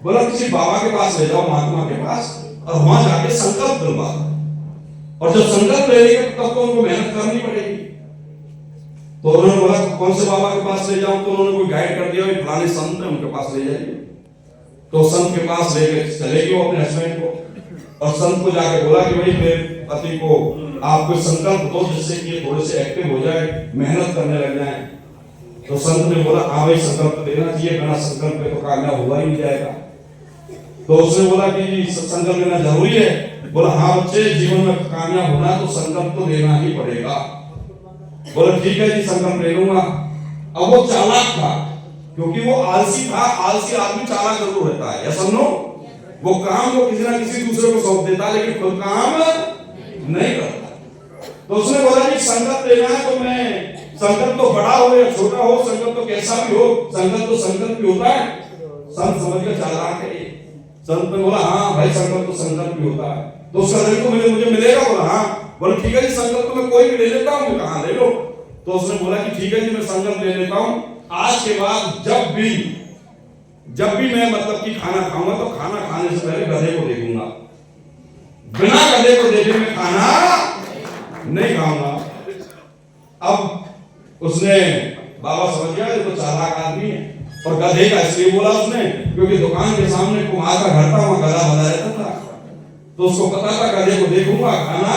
Speaker 2: बोला किसी बाबा के पास ले जाओ, महात्मा के पास, और वहां जाके संकल्प दिलवा दो, और जब संकल्प ले लेंगे तब तो उनको मेहनत करनी पड़ेगी। तो उन्होंने बोला कौन से बाबा के पास ले जाऊं? तो उन्होंने कोई गाइड कर दिया, फलाने संत है उनके पास ले जाइए। तो संत के पास लेके चले गए अपने हस्बैंड को, और संत को जाके बोला कि भाई मेरे पति को आप कोई संकल्प दो जिससे कि ये थोड़े से एक्टिव हो जाए, मेहनत करने लग जाए। तो संत ने बोला हाँ भाई संकल्प देना चाहिए, बिना संकल्प के तो कामयाब हुआ ही नहीं जाएगा। तो उसने बोला कि संकल्प लेना जरूरी है? बोला हाँ बच्चे, जीवन में कामयाब होना है तो संकल्प तो लेना ही पड़ेगा। बोला ठीक है जी, संकल्प ले लूंगा। अब वो चालाक था, क्योंकि वो आलसी था। आलसी आदमी चालाक जरूर रहता है, या समझो वो काम वो किसी ना किसी दूसरे को सौंप देता, लेकिन खुद काम नहीं करता। तो उसने बोला जी संकल्प लेना है तो मैं, संकल्प तो बड़ा हो या छोटा हो, संकल्प तो कैसा भी हो, संकल्प तो संकल्प भी होता है। संत समझ कर चालाक है। संत ने बोला हाँ भाई संकल्प तो संकल्प भी होता है, तो उसका दिल को मुझे मिलेगा? बोला हाँ। बोला ठीक है जी, संकल्प तो मैं कोई भी ले लेता हूँ। मैं कहा ले लो। तो उसने बोला कि ठीक है जी, मैं संकल्प ले लेता हूँ, आज के बाद जब भी मैं मतलब कि खाना खाऊंगा तो खाना खाने से पहले गधे को देखूंगा, बिना गधे को देखे मैं खाना नहीं खाऊंगा। अब उसने, बाबा समझ गया ये तो चालाक आदमी है। और गधे का इसलिए बोला उसने क्योंकि दुकान के सामने कुम्हार का घर था, वहां गधा बना रहता था। तो उसको पता था गधे को देखूंगा खाना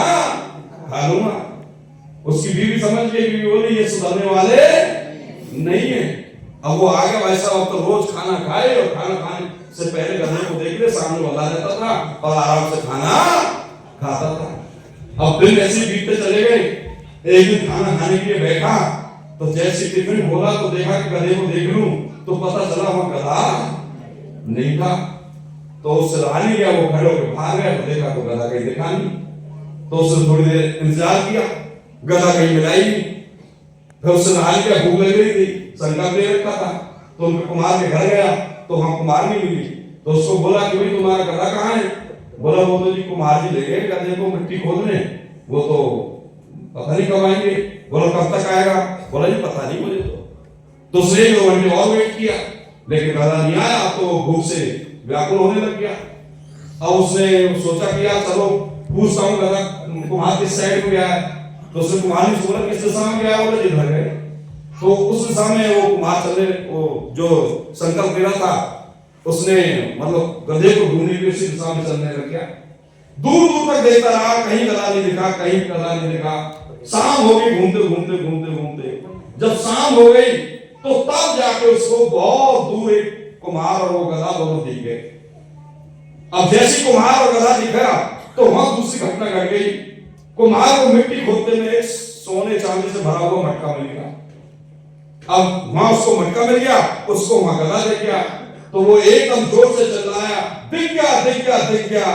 Speaker 2: खा लूंगा। उसकी बीवी समझ गई, बीवी बोली ये सुधरने वाले नहीं है। अब वो आ गया भाई साहब, तो रोज खाना खाए और खाना खाने से पहले गधे को देख ले, सामने वाला रहता था और आराम से खाना खाता था। अब दिन ऐसे बीतते चले गए। एक दिन खाना खाने के लिए बैठा तो जैसे टिफिन खोला तो देखा कि गधे को देख लूं, तो पता चला वहां गधा नहीं था। तो उससे रहा नहीं गया, वो खड़े होकर भाग गया। तो देखा तो गधा कहीं दिखा नहीं। तो उसने थोड़ी देर इंतजार किया, गधा कहीं मिला ही नहीं। फिर उससे रहा नहीं गया, भूख लग रही थी, संकल्प ले रखा था। तो उनके कुमार के घर गया तो वहां कुमार नहीं मिली। तो उसको बोला कि भाई तुम्हारा गधा कहाँ है? बोला वो तो जी कुमार जी ले गए गधे को मिट्टी खोदने, वो तो पता नहीं कब आएंगे। बोला कब तक आएगा? बोला जी पता नहीं मुझे। तो उसने 2 घंटे और वेट किया, लेकिन गधा नहीं आया। तो भूख से व्याकुल होने लग गया। अब उसने सोचा कि यार चलो पूछता हूँ गधा कुम्हार किस साइड में गया है। तो उसने कुम्हार ने बोला किस दिशा में गया? बोला जिधर गए। तो उस दिशा में वो कुम्हार चले, वो जो संकल्प गिरा था उसने मतलब गधे को ढूंढने की उसी दिशा में चलने लग गया। दूर दूर तक देखता रहा, कहीं गधा नहीं दिखा, कहीं गधा नहीं दिखा। शाम हो गई, घूमते घूमते घूमते घूमते जब शाम हो गई तो तब जाके उसको बहुत दूर एक कुम्हार और वो गधा दोनों दिख गए। अब जैसी कुम्हार और गधा दिखा तो वहां दूसरी घटना घट गई। कुम्हार को मिट्टी खोदते में एक सोने चांदी से भरा हुआ मटका मिल गया। अब वहां उसको मटका मिल गया, उसको वहां गधा दिख गया। तो वो एकदम जोर से चिल्लाया, दिख गया दिख गया दिख गया।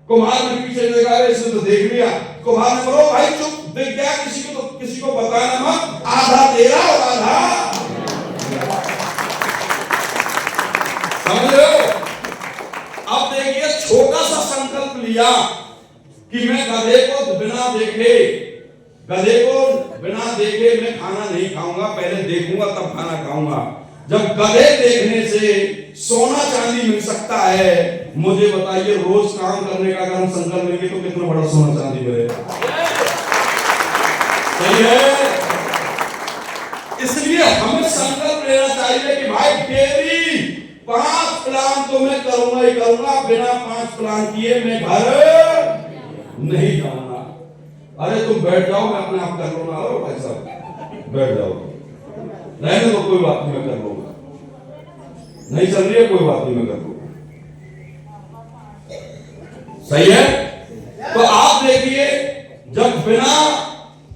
Speaker 2: कुम्हार ने पीछे देखा, इसने तो देख लिया। कुम्हार ने बोला भाई चुप, दिख गया, किसी को बताना मत, आधा तेरा और आधा। समझ रहे हो? अब देखिए छोटा सा संकल्प लिया कि मैं गधे को बिना देखे मैं खाना नहीं खाऊंगा, पहले देखूंगा तब खाना खाऊंगा। जब गधे देखने से सोना चांदी मिल सकता है, मुझे बताइए रोज काम करने का अगर हम संकल्प लेंगे तो कितना बड़ा सोना चांदी मिलेगा। सही है। इसलिए हमें संकल्प लेना चाहिए कि भाई डेली 5 प्लान तो मैं करूंगा ही करूंगा, बिना 5 प्लान किए मैं घर नहीं जाऊंगा। अरे तुम बैठ जाओ, मैं अपने आप कर लूंगा। अरे भाई साहब बैठ जाओ, रहने दो, कोई बात नहीं, मैं कर लूंगा। नहीं चल रही है, कोई बात नहीं, मैं कर लूंगा। सही है। तो आप देखिए, जब बिना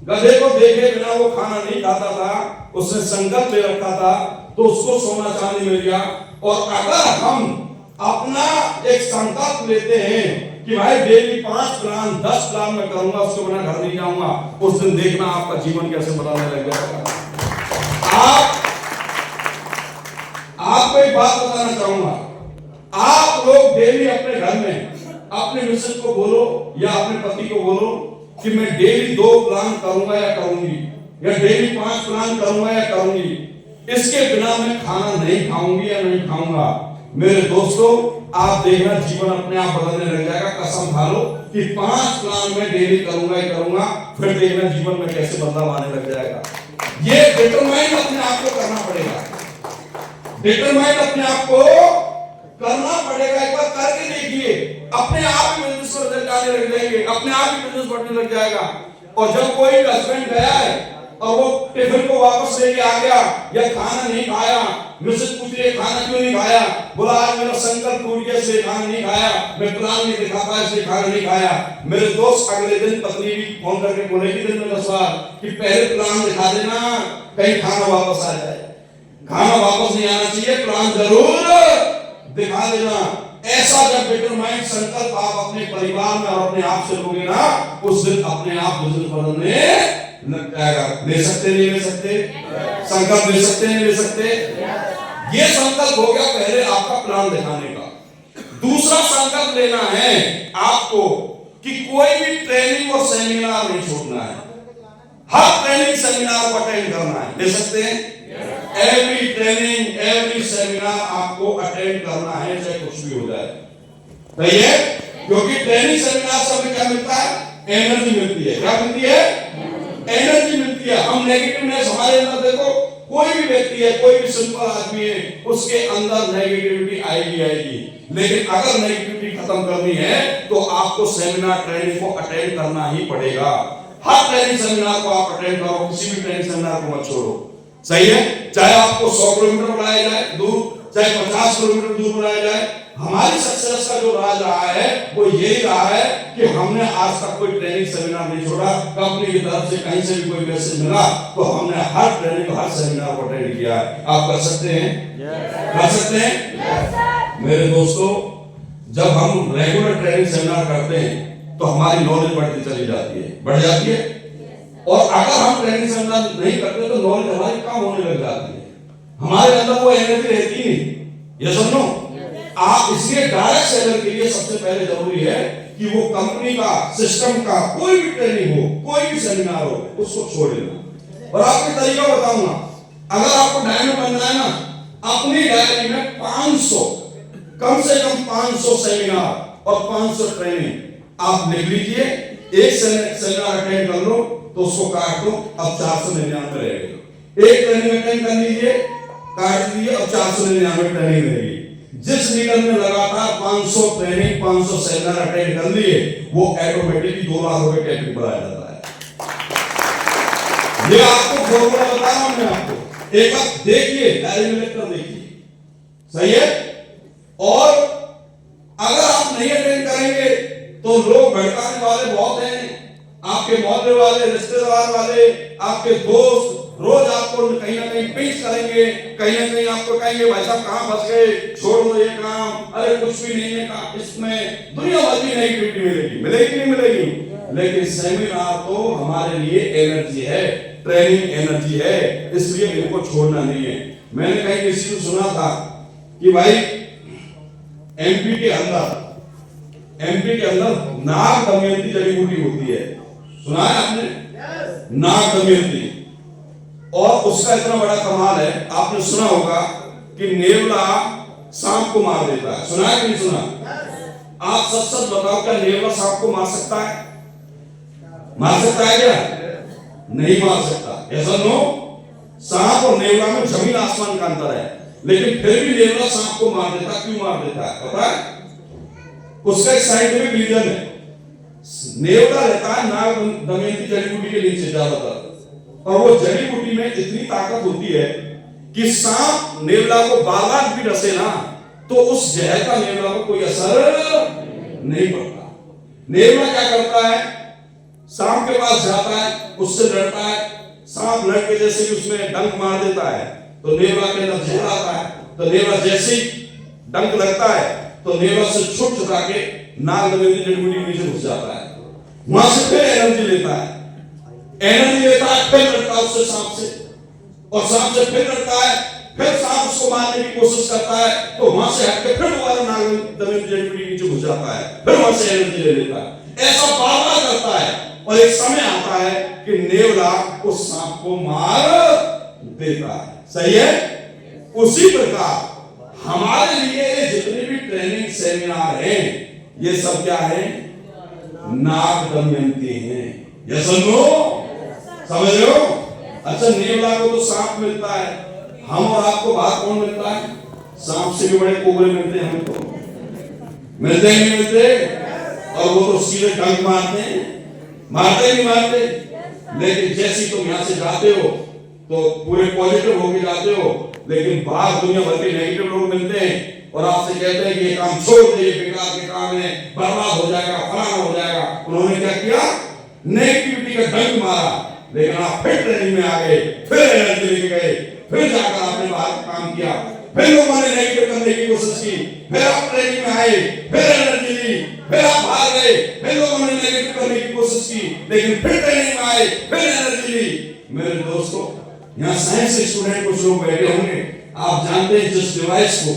Speaker 2: गधे को देखे बिना वो खाना नहीं खाता था, उसने संकल्प ले रखा था, तो उसको सोना चांदी मिल गया। और अगर हम अपना एक संकल्प लेते हैं कि भाई डेली 5 प्लान 10 प्लान में करूंगा, उसके बिना घर नहीं जाऊंगा, उस दिन देखना आपका जीवन कैसे बदलने लग जाएगा। आपको एक बात बताना चाहूंगा, आप लोग डेली अपने घर में अपने मिसेस को बोलो या अपने पति को बोलो कि मैं डेली 2 प्लान करूंगा या करूंगी, या डेली 5 प्लान करूंगा या करूंगी, इसके बिना मैं खाना नहीं खाऊंगी या नहीं खाऊंगा। मेरे दोस्तों, आप देखना जीवन अपने आप बदलने लग जाएगा। कसम खा लो कि 5 प्लान मैं डेली करूंगा ही करूंगा, फिर देखना जीवन में कैसे बदलाव आने लग जाएगा। ये डिटरमाइन अपने आप को करना पड़ेगा, डिटरमाइन अपने आप को करना पड़ेगा। एक बार करके देखिए, अपने आप ही बिजनेस में रिजल्ट आने लग जाएंगे, अपने आप ही बिजनेस बढ़ने लग जाएगा। और जब कोई हस्बैंड गया है और वो टिफिन को वापस लेके आ गया या खाना नहीं खाया, मिसेस पूछ रही है खाना क्यों नहीं खाया, बोला आज मेरा संकल्प टूट गया इसलिए खाना नहीं खाया, मैं प्लान नहीं दिखा पाया इसलिए खाना नहीं खाया। मेरे दोस्त अगले दिन पत्नी भी फोन करके बोलेगी दिन में 10 बार कि पहले प्लान दिखा देना, कहीं खाना वापस आ जाए। खाना वापस नहीं आना चाहिए, प्लान जरूर दिखा देना। ऐसा जब डिटरमाइंड संकल्प आप अपने परिवार में और अपने आप से लोगे ना, उस दिन अपने आप बिजनेस बदलने लग जाएगा। ले सकते नहीं ले सकते, संकल्प ले सकते नहीं ले सकते। ये संकल्प हो गया पहले आपका प्लान दिखाने का। दूसरा संकल्प लेना है आपको कि कोई भी ट्रेनिंग और सेमिनार नहीं छोड़ना है, हर ट्रेनिंग सेमिनार को अटेंड करना है। ले सकते हैं? एवरी ट्रेनिंग एवरी सेमिनार आपको अटेंड करना है, चाहे कुछ भी हो जाए। सही है? क्योंकि ट्रेनिंग सेमिनार से हमें क्या मिलता है? एनर्जी मिलती है। क्या मिलती है? एनर्जी मिलती है। हम नेगेटिवनेस हमारे अंदर, देखो कोई भी व्यक्ति है, कोई भी सिंपल आदमी है, उसके अंदर नेगेटिविटी आएगी। लेकिन अगर नेगेटिविटी खत्म करनी है तो आपको सेमिनार ट्रेनिंग को अटेंड करना ही पड़ेगा। हर ट्रेनिंग सेमिनार को आप अटेंड करो, किसी भी ट्रेनिंग सेमिनार को मत छोड़ो। सही है? चाहे आपको 100 किलोमीटर बुलाया जाए दूर, चाहे 50 किलोमीटर दूर बुलाया जाए। हमारी सक्सेस का जो राज रहा है वो यही रहा है कि हमने आज तक कोई ट्रेनिंग सेमिनार नहीं छोड़ा। कंपनी की तरफ से कहीं से भी कोई मैसेज मिला तो हमने हर ट्रेनिंग हर सेमिनार को अटेंड किया है। आप कर सकते हैं? कर सकते हैं? मेरे दोस्तों, जब हम रेगुलर ट्रेनिंग सेमिनार करते हैं तो हमारी नॉलेज बढ़ती चली जाती है, बढ़ जाती है। और अगर हम ट्रेनिंग सेमिनार नहीं करते तो नॉलेज हमारी कम होने लग जाती है, हमारे अंदर वो एनर्जी रहती नहीं। ये सुनो, आप इसलिए डायरेक्ट सेलर के लिए सबसे पहले जरूरी है कि वो कंपनी का सिस्टम का कोई भी ट्रेनिंग हो, कोई भी सेमिनार हो, उसको छोड़ देना। और आपको तरीका बताऊंगा, अगर आपको डायमंड बनना है ना, अपनी डायरी में 500 कम से कम 500 सेमिनार और 500 ट्रेनिंग आप लिख लीजिए। एक सेमिनार अटेंड कर लो तो उसको काट दो, अब 499 रहेगा। एक ट्रेनिंग अटेंड कर लीजिए, काट दीजिए, अब 499 ट्रेनिंग रहेगी। जिस लीडर ने लगातार 500 ट्रेनिंग 500 सेमिनार अटेंड कर लिए, वो ऑटोमेटिकली 2 लाख रुपए कैपिटल बनाया जाता है। ये आपको फॉर्मूला बता रहा हूं मैं आपको, एक बार देखिए, डायरी में लिखकर देखिए। सही है? और अगर आप नहीं अटेंड करेंगे तो लोग भड़काने वाले बहुत हैं, आपके मोहल्ले वाले, रिश्तेदार वाले, आपके दोस्त रोज आपको कहीं ना कहीं पिंच करेंगे, कहीं ना कहीं आपको कहेंगे भाई साहब कहां फंस गए, छोड़ दो ये काम, अरे कुछ भी नहीं है। इसमें दुनिया भर की नेगेटिविटी मिलेगी, मिलेगी नहीं मिलेगी। लेकिन सेमिनार तो हमारे लिए एनर्जी है, ट्रेनिंग एनर्जी है, इसलिए इनको छोड़ना नहीं है। मैंने कहीं किसी को सुना था कि भाई एमपी के अंदर नाग दमयंती जड़ी बूटी होती है, सुना है आपने? नाग दमयंती। और उसका इतना बड़ा कमाल है, आपने सुना होगा कि नेवला सांप को मार देता है। सुना है कि नहीं सुना? आप सच बताओ, क्या नेवला सांप को मार सकता है? मार सकता है क्या? नहीं मार सकता। ऐसा नो, सांप और नेवला में जमीन आसमान का अंतर है, लेकिन फिर भी नेवला सांप को मार देता। क्यों मार देता है पता है? उसका एक साइंटिफिक रीजन है। नेवला रहता है नाग दमयंती जड़ी बूटी के नीचे ज्यादातर, और वो जड़ी बूटी में इतनी ताकत होती है कि सांप नेवला को बार-बार भी डसे ना तो उस जहर का नेवला को कोई असर नहीं पड़ता। नेवला क्या करता है? सांप के पास जाता है, उससे लड़ता है, सांप लड़ के जैसे ही उसमें डंक मार देता है तो नेवला के अंदर जहर आता है, तो नेवला जैसे ही डंक लगता है तो नेवला से छुट छुटा के नाग दमयंती जड़ी बूटी के नीचे घुस जाता है, वहां से फिर एनर्जी लेता है, फिर लड़ता है उससे, सांप से, और सांप से फिर लड़ता है, फिर सांप उसको मारने की कोशिश करता है तो वहां से हट के फिर दोबारा नाग दमयंती जड़ी बूटी के नीचे घुस जाता है, फिर वहां से एनर्जी ले लेता है। ऐसा बार-बार करता है और एक समय आता है कि नेवला उस सांप को मार देता है। सही है? उसी प्रकार हमारे लिए जितने भी ट्रेनिंग सेमिनार हैं ये सब क्या है? नाग दमयंती हैं। ये सुनो, समझ रहे हो? अच्छा, नेवला को तो सांप मिलता है, हम और आपको बाहर कौन मिलता है? सांप से भी बड़े कोबरे मिलते हैं हमको, मिलते ही नहीं मिलते? और वो तो सीधे डंक मारते हैं, मारते नहीं मारते, लेकिन जैसे ही तुम यहां से जाते हो तो पूरे पॉजिटिव होके जाते हो, लेकिन बाहर दुनिया भर के नेगेटिव लोग मिलते हैं और आपसे कहते हैं कि ये काम छोड़ दे, ये बेकार के काम है, बर्बाद हो जाएगा, फलाना हो जाएगा। उन्होंने क्या किया? नेगेटिविटी का डंक मारा, लेकिन आप फिर ट्रेनिंग में आ गए, फिर एनर्जी लेके गए, फिर जाकर आपने बाहर काम किया, फिर लोगों ने नेगेटिव करने की कोशिश की, फिर आप ट्रेनिंग में आए, फिर एनर्जी ली, फिर आप बाहर गए, फिर लोगों ने नेगेटिव करने की कोशिश की, लेकिन फिर ट्रेनिंग में आए, फिर एनर्जी ली। मेरे दोस्तों, यहाँ साइंस स्टूडेंट कुछ लोग बैठे होंगे, आप जानते हैं जिस डिवाइस को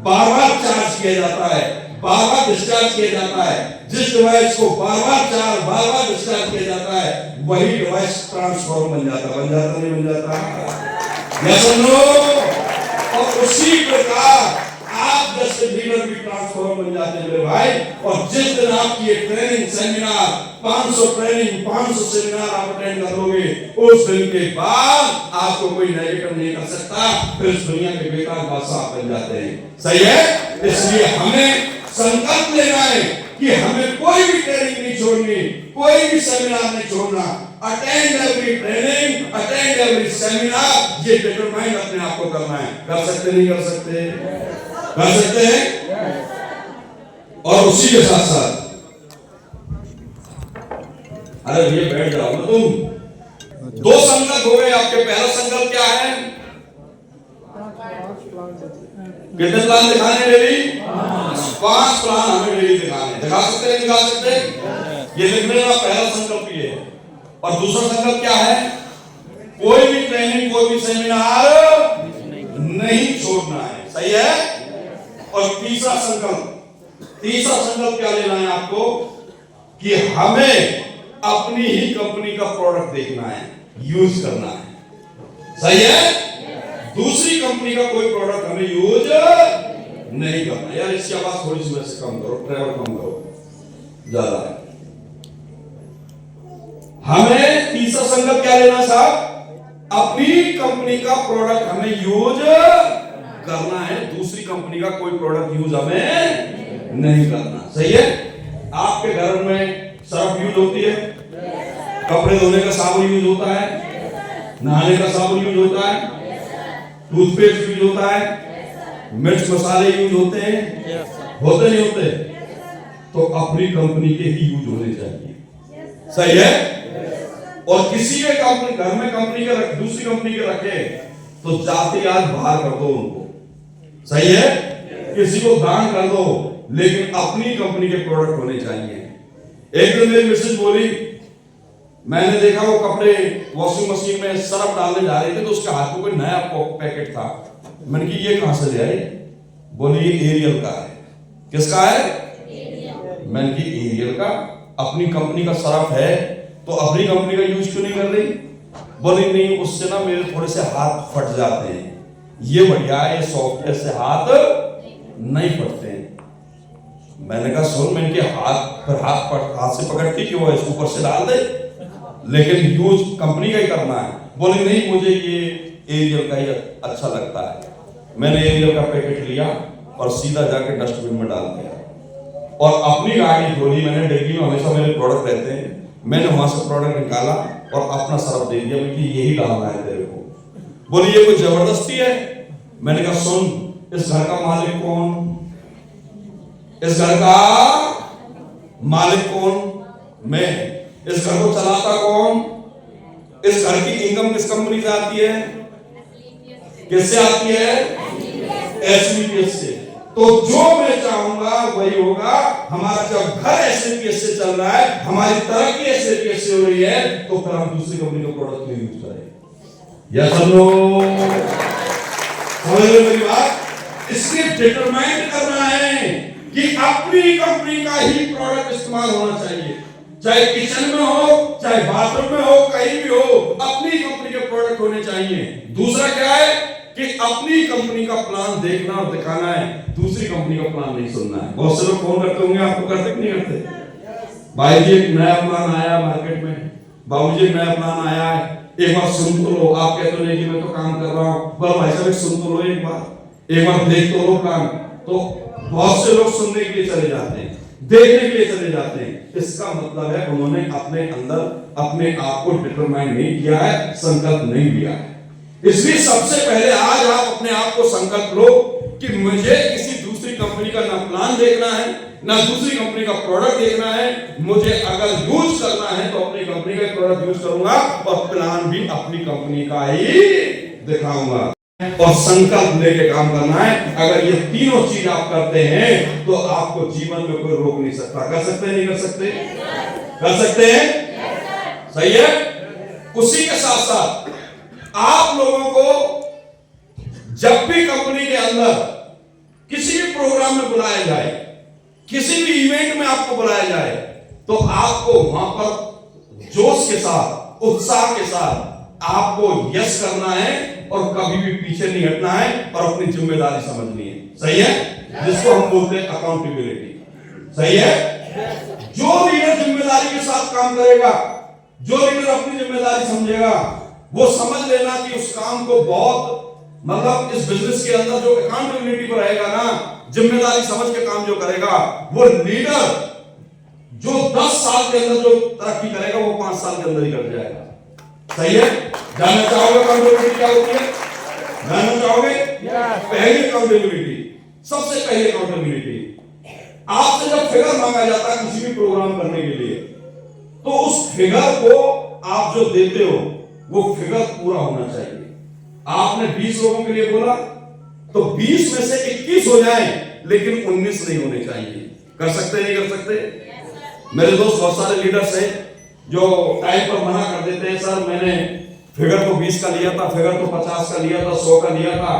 Speaker 2: बार-बार चार्ज किया जाता है, बार-बार डिस्चार्ज किया जाता है, जिस डिवाइस को बार-बार चार्ज, बार-बार डिस्चार्ज किया जाता है, वही डिवाइस ट्रांसफॉर्म बन जाता नहीं बन जाता? या सुनो, और उसी प्रकार आप जैसे लीडर भी ट्रांसफॉर्म बन जाते हैं मेरे भाई। और जिस दिन आपकी ये ट्रेनिंग सेमिनार 500 ट्रेनिंग 500 सेमिनार आप अटेंड कर लोगे, उस दिन के बाद आपको कोई नेगेटिव नहीं कर सकता, फिर इस दुनिया के बेकार बादशाह बन जाते हैं। सही है? इसलिए हमें संकल्प लेना है कि हमें कोई भी ट्रेनिंग नहीं छोड़नी, कोई भी सेमिनार नहीं छोड़ना। Attend every training, attend every seminar, ये डिटरमाइन अपने आप को करना है। कर सकते नहीं कर सकते? कर सकते हैं। और उसी के साथ साथ, अरे ये बैठ जाओ ना तुम। 2 संकल्प हो गए आपके। पहला संकल्प क्या है? कितने प्लान दिखाने डेली? 5 प्लान हमें डेली दिखाने। दिखा सकते हैं? दिखा सकते हैं? ये लिखने का पहला संकल्प ये है। और दूसरा संकल्प क्या है? कोई भी ट्रेनिंग, कोई भी सेमिनार नहीं छोड़ना है। सही है? और तीसरा संकल्प क्या लेना है आपको? कि हमें अपनी ही कंपनी का प्रोडक्ट देखना है, यूज करना है। सही है? दूसरी कंपनी का कोई प्रोडक्ट हमें यूज नहीं करना। यार इसकी आवाज थोड़ी सी वैसे कम करो, ट्रैवल कम करो, ज्यादा है। हमें तीसरा संकल्प क्या लेना साहब? अपनी कंपनी का प्रोडक्ट हमें यूज करना है, दूसरी कंपनी का कोई प्रोडक्ट यूज हमें नहीं करना। सही है? आपके घर में सर्फ यूज होती है, कपड़े धोने का साबुन यूज होता है, नहाने का साबुन यूज होता है, टूथपेस्ट यूज होता है, मिर्च मसाले यूज होते हैं, होते नहीं होते? तो अपनी कंपनी के ही यूज होने चाहिए। सही है? और किसी के कंपनी घर में कंपनी के दूसरी कंपनी के रखे तो जाते आज बाहर कर दो उनको। सही है? किसी को दान कर दो, लेकिन अपनी कंपनी के प्रोडक्ट होने चाहिए। एक दिन मेरी मिसेज बोली, मैंने देखा वो कपड़े वॉशिंग मशीन में सर्फ डालने जा रहे थे तो उसके हाथ में कोई नया पैकेट था। मैंने कि ये कहां से ले आए? बोली ये एरियल का है। किसका है? मैंने कि एरियल का, अपनी कंपनी का सर्फ है तो अपनी कंपनी का यूज क्यों नहीं कर रही? बोली नहीं, उससे ना मेरे थोड़े से हाथ फट जाते हैं। ये बढ़िया है, सॉफ्टवेयर से हाथ नहीं फटते हैं। मैंने कहा सुन, मैं इनके हाथ से पकड़ती क्यों है, इसको ऊपर से डाल दे। लेकिन यूज कंपनी का ही करना है। बोले नहीं मुझे ये एरियल का ही अच्छा लगता है। मैंने एरियल का पैकेट लिया और सीधा जाके डस्टबिन में डाल दिया और अपनी गाड़ी धोली। मैंने डिग्गी में हमेशा मेरे प्रोडक्ट रहते हैं, मैंने वहां से प्रोडक्ट निकाला और अपना सर्फ दे दिया कि यही डालना है तेरे को। बोले ये कोई जबरदस्ती है? मैंने कहा सुन, इस घर का मालिक कौन? इस घर का मालिक कौन? मैं। इस घर को चलाता कौन? इस घर की इनकम किस कंपनी से आती है? किससे आती है? एसबीपीएस से। तो जो मैं चाहूंगा वही होगा। हमारा जब घर एसबीपीएस से चल रहा है, हमारी तरक्की एसबीपीएस से हो रही है, तो फिर हम दूसरी कंपनी का प्रोडक्ट क्यों यूज करें? यस और नो? समझ रहे मेरी बात? इसलिए डिटरमाइन करना है कि अपनी कंपनी का ही प्रोडक्ट इस्तेमाल होना चाहिए, चाहे किचन में हो, चाहे बाथरूम में हो, कहीं भी हो, अपनी कंपनी के प्रोडक्ट होने चाहिए। दूसरा क्या है कि अपनी कंपनी का प्लान देखना और दिखाना है, दूसरी कंपनी का प्लान नहीं सुनना है। बहुत से लोग फोन करते होंगे आपको, करते कि नहीं करते? भाई जी एक नया प्लान आया मार्केट में, बाबूजी एक नया प्लान आया है, एक बार सुन तो लो। आप कहते हो कि मैं तो काम कर रहा हूँ, बोलो भाई साहब सुन तो लो, एक बार देख तो लो प्लान। तो बहुत से लोग सुनने के लिए चले जाते हैं, देखने के लिए चले जाते हैं। इसका मतलब है उन्होंने अपने अंदर अपने आप को डिटरमाइन नहीं किया है, संकल्प नहीं लिया है। इसलिए सबसे पहले आज आप अपने आप को संकल्प लो कि मुझे किसी दूसरी कंपनी का ना प्लान देखना है, ना दूसरी कंपनी का प्रोडक्ट देखना है। मुझे अगर यूज करना है तो अपनी कंपनी का प्रोडक्ट यूज करूंगा और प्लान भी अपनी कंपनी का ही दिखाऊंगा और संकल्प लेके काम करना है। अगर ये तीनों चीज आप करते हैं तो आपको जीवन में कोई रोक नहीं सकता। कर सकते हैं? नहीं कर सकते? कर सकते हैं? सही है। उसी के साथ साथ आप लोगों को जब भी कंपनी के अंदर किसी भी प्रोग्राम में बुलाया जाए, किसी भी इवेंट में आपको बुलाया जाए, तो आपको वहां पर जोश के साथ, उत्साह के साथ आपको यस करना है और कभी भी पीछे नहीं हटना है और अपनी जिम्मेदारी समझनी है। सही है? जिसको हम बोलते हैं अकाउंटेबिलिटी। सही है? जो लीडर जिम्मेदारी के साथ काम करेगा, जो लीडर अपनी जिम्मेदारी समझेगा, वो समझ लेना कि उस काम को बहुत मतलब इस बिजनेस के अंदर जो अकाउंटेबिलिटी पर रहेगा ना, जिम्मेदारी समझ के काम जो करेगा, वो लीडर जो 10 साल के अंदर जो तरक्की करेगा वो 5 साल के अंदर ही कर जाएगा। सही है? जानना चाहोगे अकाउंटेबिलिटी क्या होती है? जानना चाहोगे? पहली अकाउंटेबिलिटी, सबसे पहले अकाउंटेबिलिटी, आपसे जब फिगर मांगा जाता है किसी भी प्रोग्राम करने के लिए, तो उस फिगर को आप जो देते हो वो फिगर पूरा होना चाहिए। आपने 20 लोगों के लिए बोला तो 20 में से 21 हो जाए, लेकिन 19 नहीं होने चाहिए। कर सकते नहीं कर सकते? मेरे दोस्त बहुत सारे लीडर्स हैं जो टाइम पर मना कर देते हैं, सर मैंने फिगर तो 20 का लिया था, फिगर तो 50 का लिया था, 100 का लिया था,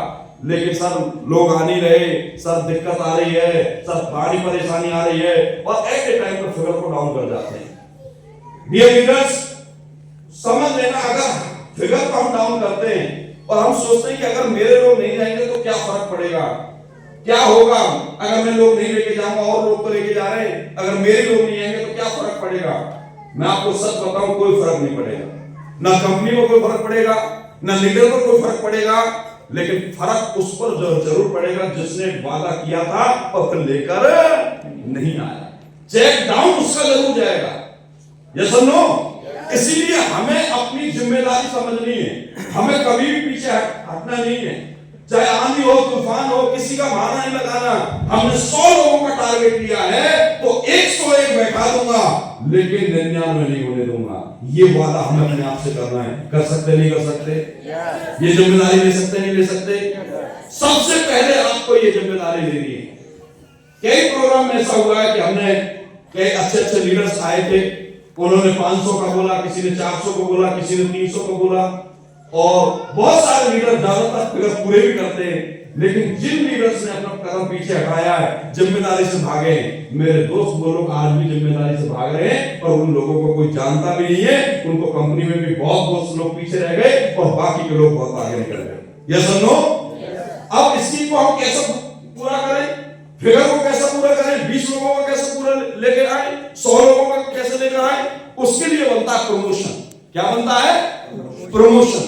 Speaker 2: लेकिन सर लोग आ नहीं रहे, सर दिक्कत आ रही है, सर बड़ी परेशानी आ रही है, और एट ए टाइम पर फिगर को डाउन कर जाते हैं। डियर लीडर्स, समझ लेना, अगर फिगर को हम डाउन करते हैं और हम सोचते हैं कि अगर मेरे लोग नहीं जाएंगे तो क्या फर्क पड़ेगा, क्या होगा अगर मैं लोग नहीं लेके जाऊंगा, और लोग तो लेके जा रहे हैं, अगर मेरे लोग नहीं आएंगे तो क्या फर्क पड़ेगा? मैं आपको सच बताऊं, कोई फर्क नहीं पड़ेगा। ना कंपनी को कोई फर्क पड़ेगा, ना लीडर को कोई फर्क पड़ेगा, लेकिन फर्क उस पर जरूर पड़ेगा जिसने वादा किया था और फिर लेकर नहीं आया। चेक डाउन उसका जरूर जाएगा। यस और नो? इसीलिए हमें अपनी जिम्मेदारी समझनी है, हमें कभी भी पीछे हटना नहीं है। चाहे आंधी हो, तूफान हो, किसी का बहाना नहीं लगाना। हमने 100 लोगों का टारगेट लिया है तो 101 बैठा दूंगा, लेकिन 99 नहीं होने दूंगा। ये वादा हमें अपने आप से करना है। कर सकते नहीं कर सकते? ये जिम्मेदारी ले सकते नहीं ले सकते? सबसे पहले आपको ये जिम्मेदारी लेनी है। कई प्रोग्राम में ऐसा हुआ है कि हमने कई अच्छे लीडर्स आए थे, उन्होंने 500 का बोला, किसी ने 400 को बोला, किसी ने 300 को बोला, और बहुत सारे लीडर ज्यादातर फिगर पूरे भी करते हैं, लेकिन जिन लीडर्स ने अपना कदम पीछे हटाया है, जिम्मेदारी से भागे हैं, मेरे दोस्त वो लोग आज भी जिम्मेदारी से भाग रहे हैं और उन लोगों को कोई जानता भी नहीं है। उनको कंपनी में भी बहुत लोग पीछे रह गए और बाकी के लोग बहुत आगे निकल गए। यस और नो? अब इसी को हम कैसे पूरा करें? फिगर को कैसे पूरा करें? 20 लोगों को कैसे पूरा लेकर आए? 100 लोगों को कैसे लेकर आए? उसके लिए बनता है प्रमोशन। क्या बनता है? प्रमोशन।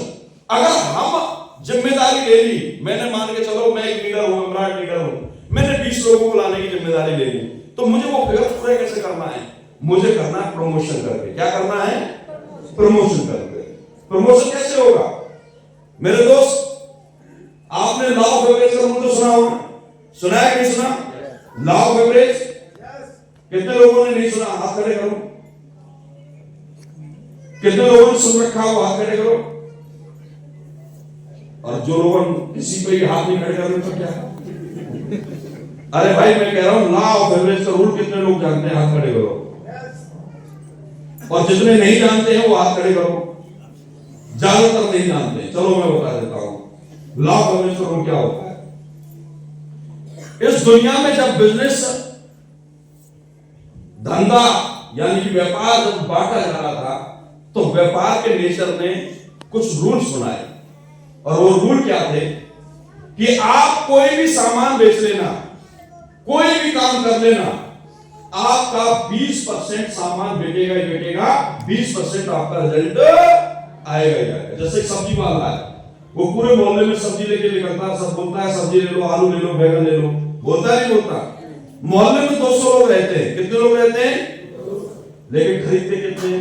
Speaker 2: अगर हम जिम्मेदारी ले ली, मैंने मान के चलो मैं एक लीडर हूं, इमरान लीडर हूं, मैंने 20 लोगों को लाने की जिम्मेदारी ले ली, तो मुझे वो फिगर पूरा कैसे करना है? मुझे करना है प्रमोशन करके। क्या करना है? प्रमोशन करके। प्रमोशन कैसे होगा मेरे दोस्त? आपने लॉ ऑफ एवरेज का मतलब सुना होगा, सुना है कि नहीं सुना? लॉ ऑफ एवरेज कितने लोगों ने नहीं सुना? हाथ खड़े करो। कितने लोगों ने सुन रखा हो? हाथ खड़े करो। और जो लोग किसी पे हाथ नहीं खड़े कर रहे तो क्या? अरे भाई मैं कह रहा हूं लॉ ऑफ एवरेज का रूल कितने लोग जानते हैं? हाथ खड़े करो। और जितने नहीं जानते हैं वो हाथ खड़े करो। ज्यादातर नहीं जानते हैं। चलो मैं बता देता हूं लॉ ऑफ एवरेज का रूल क्या होता है। इस दुनिया में जब बिजनेस धंधा यानी कि व्यापार जब बांटा जा रहा था, तो व्यापार के नेचर ने कुछ रूल्स बनाए। और वो रूल क्या थे कि आप कोई भी सामान बेच लेना, कोई भी काम कर लेना, आपका 20% सामान बिकेगा ही बिकेगा, 20% आपका रिजल्ट आएगा ही आएगा। जैसे सब्जी वाला है, वो पूरे मोहल्ले में सब्जी लेके निकलता है, सब बोलता है सब्जी ले लो, आलू ले लो, बैगन ले लो, बोलता है नहीं बोलता? मोहल्ले में 200 लोग रहते हैं। कितने लोग रहते हैं? लेकिन खरीदते कितने?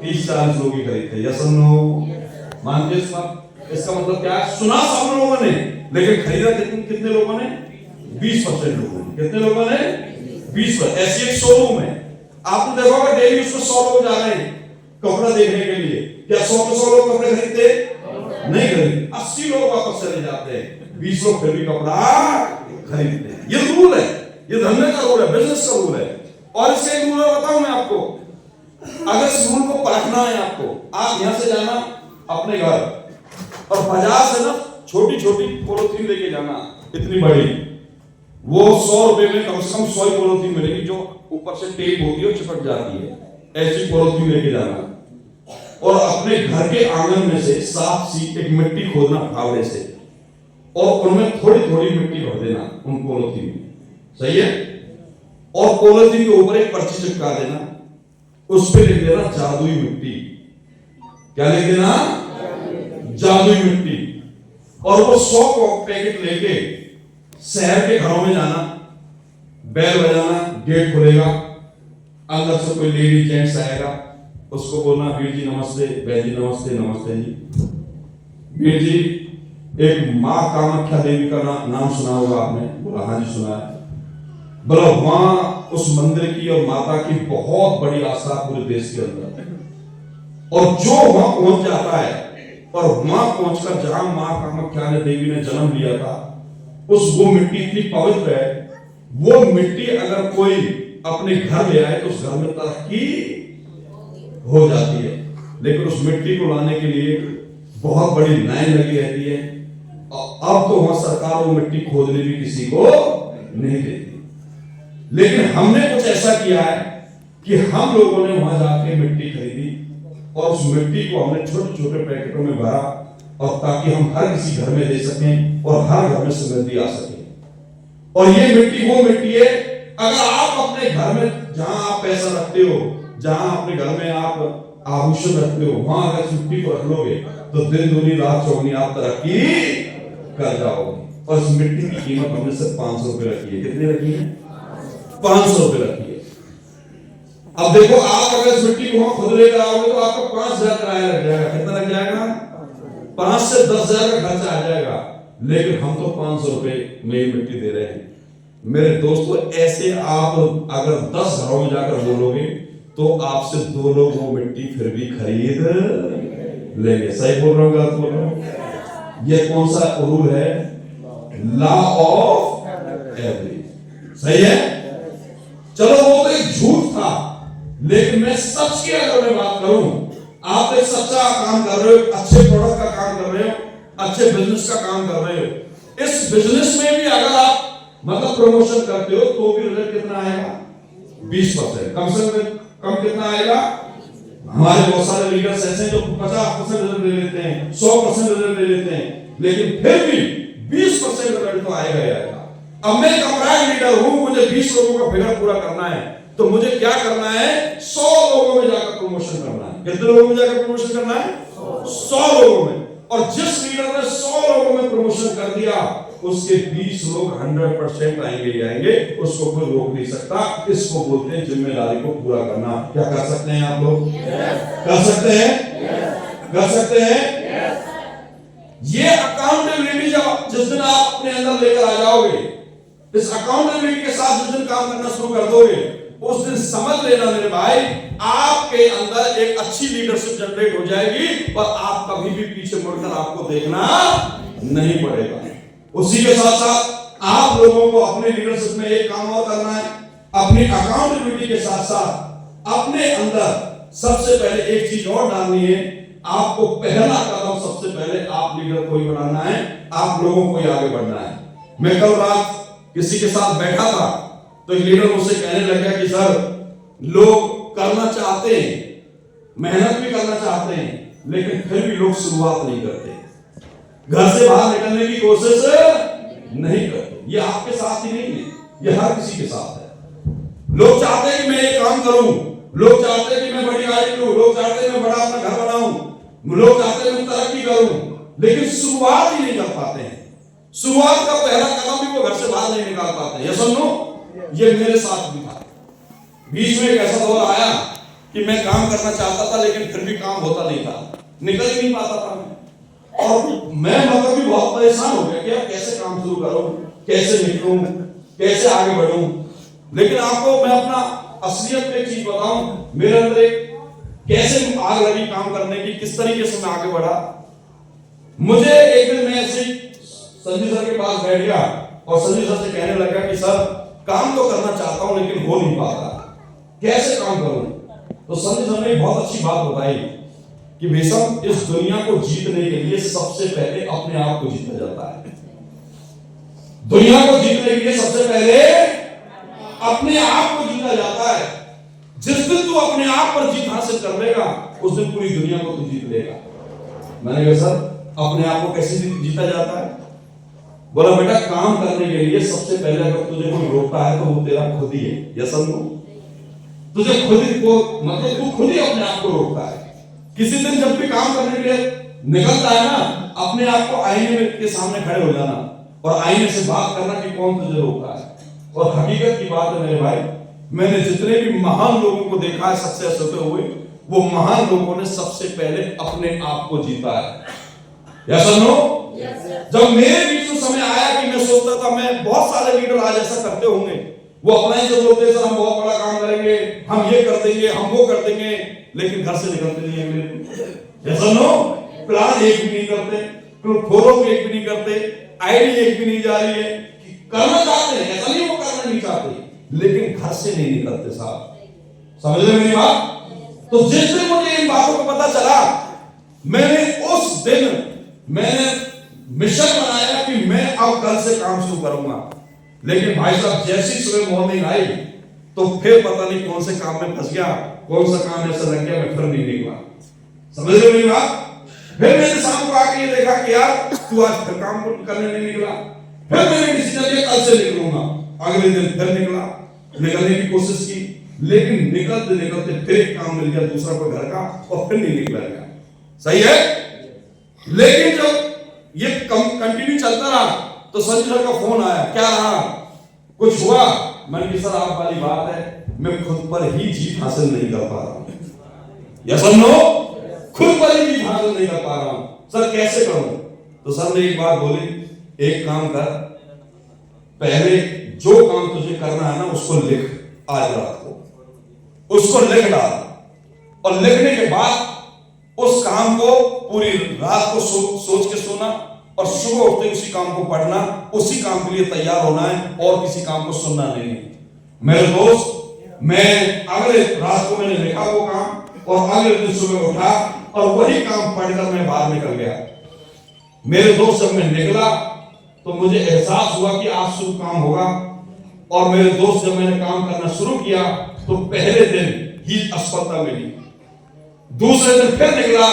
Speaker 2: 30-40 लोग ही खरीदते हैं। यस और नो? मानते इसका मतलब क्या है? सुना सब लोगों ने, लेकिन खरीदा कितने लोगों ने? 20% लोगों ने। कितने लोगों ने? 20%। ऐसी एक शोरूम है, आपने देखा होगा डेली उसमें 100 लोग जा रहे हैं कपड़ा देखने के लिए। क्या 100 के 100 लोग कपड़े खरीदते? नहीं खरीदते। 80 लोग वापस चले जाते हैं, 20 लोग फिर भी कपड़ा खरीदते हैं। ये रूल है, ये धंधे का रूल है, बिजनेस का रूल है। और इसके एक रूल बताऊं मैं आपको, अगर इस रूल को परखना है आपको, आप यहां से जाना अपने घर और बाजार से ना छोटी छोटी पॉलिथीन लेके जाना, इतनी बड़ी, वो 100 रुपए में कम से कम 100 पॉलिथीन मिलेगी, जो ऊपर से टेप होती है चिपक जाती है। ऐसी पॉलिथीन लेके जाना और अपने घर के आंगन में से साफ सी एक मिट्टी खोदना फावड़े से, और उनमें थोड़ी थोड़ी मिट्टी भर देना उन पॉलिथीन में। सही है? और पॉलिथीन के ऊपर एक पर्ची चिपका देना, उस पे लिख देना जादुई मिट्टी। क्या लिख देना? जादुई मिट्टी। और वो 100 पैकेट लेके शहर के घरों में जाना, बेल बजाना, गेट खुलेगा, अंदर से कोई लेडी जेंट्स आएगा, उसको बोलना वीर जी नमस्ते, बैद जी नमस्ते, नमस्ते जी। वीर जी एक माँ कामाख्या देवी का नाम सुना होगा आपने? बोला हाँ जी सुना है। बोला वहां उस मंदिर की और माता की बहुत बड़ी आस्था पूरे देश के अंदर, और जो वहां पहुंच जाता है और वहां पहुंचकर जहां मां कामाख्या ने देवी ने जन्म लिया था, उस वो मिट्टी इतनी पवित्र है, वो मिट्टी अगर कोई अपने घर ले आए तो उस घर में तरक्की हो जाती है। लेकिन उस मिट्टी को लाने के लिए बहुत बड़ी लाइन लगी रहती है, और अब तो वहां सरकार वो मिट्टी खोदने भी किसी को नहीं देती। लेकिन हमने कुछ ऐसा किया है कि हम लोगों ने वहां जाके मिट्टी खरीदी और उस मिट्टी को हमने छोटे छोटे पैकेटों में भरा, और ताकि हम हर किसी घर में दे सकें और हर घर में समृद्धि आ सके। और ये मिट्टी वो मिट्टी है, अगर आप अपने घर में जहां आप पैसा रखते हो, जहां अपने घर में आप आभूषण रखते हो, वहां अगर इस मिट्टी को रख लोगे तो दिन दूनी रात चौगुनी आप तरक्की कर जाओगे। और इस मिट्टी की कीमत हमने सिर्फ 500 रुपए रखी है। कितनी रखी है? 500 रुपए रखी है। अब देखो आप अगर इस मिट्टी को खुद लेकर आओगे तो आपको 5,000 किराया लग जाएगा। कितना लग जाएगा? 5 से 10,000 का खर्चा आ जाएगा। लेकिन हम तो 500 रुपए में ही मिट्टी दे रहे हैं। मेरे दोस्तों, ऐसे आप अगर 10 घरों में जाकर बोलोगे तो आपसे 2 लोग वो मिट्टी फिर भी खरीद लेंगे। सही बोल रहा हूँ गलत बोल रहा हूँ? ये कौन सा रूल है? Law of average. सही है? चलो वो तो एक झूठ था, लेकिन मैं सच की अगर मैं बात करूं, आप एक सच्चा काम कर रहे हो, अच्छे प्रोडक्ट का काम कर रहे हो, अच्छे बिजनेस का काम कर रहे हो, इस बिजनेस में भी अगर आप मतलब प्रमोशन करते हो तो भी रिजल्ट कितना आएगा? 20%। कम से कम कितना आएगा? हमारे बहुत सारे लीडर्स ऐसे हैं जो 50% रिजल्ट ले लेते हैं, 100% रिजल्ट ले लेते हैं, लेकिन फिर भी 20% रिजल्ट तो आएगा ही आएगा। अब मैं कमरान लीडर हूं, मुझे 20 लोगों का फिगर पूरा करना है, तो मुझे क्या करना है? 100 लोगों में जाकर प्रमोशन करना है। कितने लोगों में जाकर प्रमोशन करना है? 100 लोगों में। और जिस लीडर ने 100 लोगों में प्रमोशन कर दिया, उसके 20 लोग 100% आएंगे ही आएंगे, उसको कोई रोक नहीं सकता। इसको बोलते हैं जिम्मेदारी को पूरा करना। क्या कर सकते हैं आप लोग? कर सकते हैं? कर सकते हैं? ये अकाउंटेबिलिटी जब जिस दिन आप अपने अंदर लेकर आ जाओगे, इस अकाउंटेबिलिटी के साथ जिस दिन काम करना शुरू कर दोगे, उस दिन समझ लेना मेरे भाई, आपके अंदर एक अच्छी लीडरशिप जनरेट हो जाएगी और आप कभी भी पीछे मुड़कर आपको देखना नहीं पड़ेगा। उसी के साथ साथ आप लोगों को अपने लीडरशिप में एक काम और करना है, अपनी अकाउंटेबिलिटी के साथ साथ अपने अंदर सबसे पहले एक चीज और डालनी है। आपको पहला कदम सबसे पहले आप लीडर को ही बनाना है, आप लोगों को ही आगे बढ़ना है। मैं कल रात किसी के साथ बैठा था तो एक लीडर मुझसे कहने लगा कि सर, लोग करना चाहते हैं, मेहनत भी करना चाहते हैं, लेकिन फिर भी लोग शुरुआत नहीं करते, घर से बाहर निकलने की कोशिश नहीं करते। ये आपके साथ ही नहीं है, ये हर किसी के साथ है। लोग चाहते हैं कि मैं ये काम करूं, लोग चाहते हैं कि मैं बड़ी गाड़ी लूं, लोग चाहते हैं मैं बड़ा अपना घर बनाऊं, लोग चाहते हैं मैं तरक्की करूं, लेकिन शुरुआत ही नहीं कर पाते हैं। शुरुआत का पहला कदम भी वो घर से बाहर नहीं निकाल पाते। ये सुनो, ये मेरे साथ भी था। बीच में एक ऐसा दौर आया कि मैं काम करना चाहता था, लेकिन फिर भी काम होता नहीं था, निकल ही नहीं पाता था मैं। और मैं मतलब भी बहुत परेशान हो गया कि यार कैसे काम शुरू करूं, कैसे निकलूं, कैसे आगे बढ़ूं। लेकिन आपको मैं अपना असलियत पे चीज बताऊं, मेरे अंदर एक कैसे आग लगी काम करने की, किस तरीके से मैं आगे बढ़ा। मुझे एक दिन मैं ऐसे संजय सर के पास बैठ गया और संजय सर से कहने लगा कि सर, काम तो करना चाहता हूं लेकिन हो नहीं पाता, कैसे काम करूं? तो संजय सर ने बहुत अच्छी बात बताई कि बेशक इस दुनिया को जीतने के लिए सबसे पहले अपने आप को जीता जाता है। दुनिया को जीतने के लिए सबसे पहले अपने आप को जीता जाता है। जिस दिन तू अपने आप पर जीत हासिल कर लेगा, उस दिन पूरी दुनिया को तू जीत लेगा। मैंने कहा सर, अपने आप को कैसे जीता जाता है? बोला बेटा, काम करने के लिए सबसे पहले अगर तुझे कोई रोकता है तो वो तेरा खुद ही है। ये समझो, तुझे खुद ही को मतलब तू खुद ही अपने आप को रोकता है। किसी दिन जब भी काम करने के लिए निकलता है ना, अपने आप को आईने के सामने खड़े हो जाना और आईने से बात करना कि कौन तुझे रोकता है। और हकीकत की बात है मेरे भाई, मैंने जितने भी महान लोगों को देखा है सक्सेस होते हुए, वो महान लोगों ने सबसे पहले अपने आप को जीता है। या सुनो, जब मेरे बीच में समय आया कि मैं सोचता था मैं बहुत सारे लीडर आज ऐसा करते होंगे, वो अपना ही जो बोलते सर हम बहुत बड़ा काम करेंगे, हम ये कर देंगे, हम वो कर देंगे, लेकिन घर से निकलते नहीं है मेरे। ऐसा नो, प्लान एक भी नहीं करते, फोरम एक भी नहीं करते, आईडी एक भी नहीं जा रही है। करना चाहते हैं, ऐसा नहीं वो करना नहीं चाहते, लेकिन घर से नहीं निकलते साहब। समझ रहे मेरी बात? तो जिस दिन मुझे इन बातों को पता चला, मैंने उस दिन मिशन बनाया कि मैं अब कल से काम शुरू करूंगा। लेकिन भाई साहब, जैसी सुबह मॉर्निंग आई तो फिर पता नहीं कौन से काम में फंस गया, कौन सा काम ऐसा लग गया, मैं फिर नहीं निकला। समझ रहे मेरी बात? फिर मैंने शाम को आके ये देखा कि यार तू आज फिर काम करने नहीं निकला। फिर मैंने डिसीजन लिया कल से निकलूंगा। अगले दिन फिर निकला, निकलने की कोशिश की, लेकिन निकलते निकलते फिर एक काम मिल गया दूसरा कोई घर का, और फिर नहीं निकला गया। सही है? लेकिन जब ये कंटिन्यू चलता रहा तो संजय सर का फोन आया, क्या रहा, कुछ हुआ? मैंने कहा सर आप वाली बात है, मैं खुद पर ही जीत हासिल नहीं कर पा रहा हूं। या सुनो, खुद पर ही जीत हासिल नहीं कर पा रहा हूं सर, कैसे करूं? तो सर ने एक बात बोली, एक काम कर, पहले जो काम तुझे करना है ना उसको लिख, आज रात को उसको लिख डाल, और लिखने के बाद उस काम को पूरी रात को सोच के सोना, और सुबह उठते उसी काम को पढ़ना, उसी काम के लिए तैयार होना है, और किसी काम को सुनना नहीं है। मेरे दोस्त, मैं अगले रात को मैंने लिखा वो काम, और अगले दिन सुबह उठा और वही काम पढ़कर मैं बाहर निकल गया। मेरे दोस्त, जब मैं निकला तो मुझे एहसास हुआ कि आज शुभ काम होगा, और मेरे दोस्त जब मैंने काम करना शुरू किया तो पहले दिन ही असफलता मिली, दूसरे दिन फिर निकला,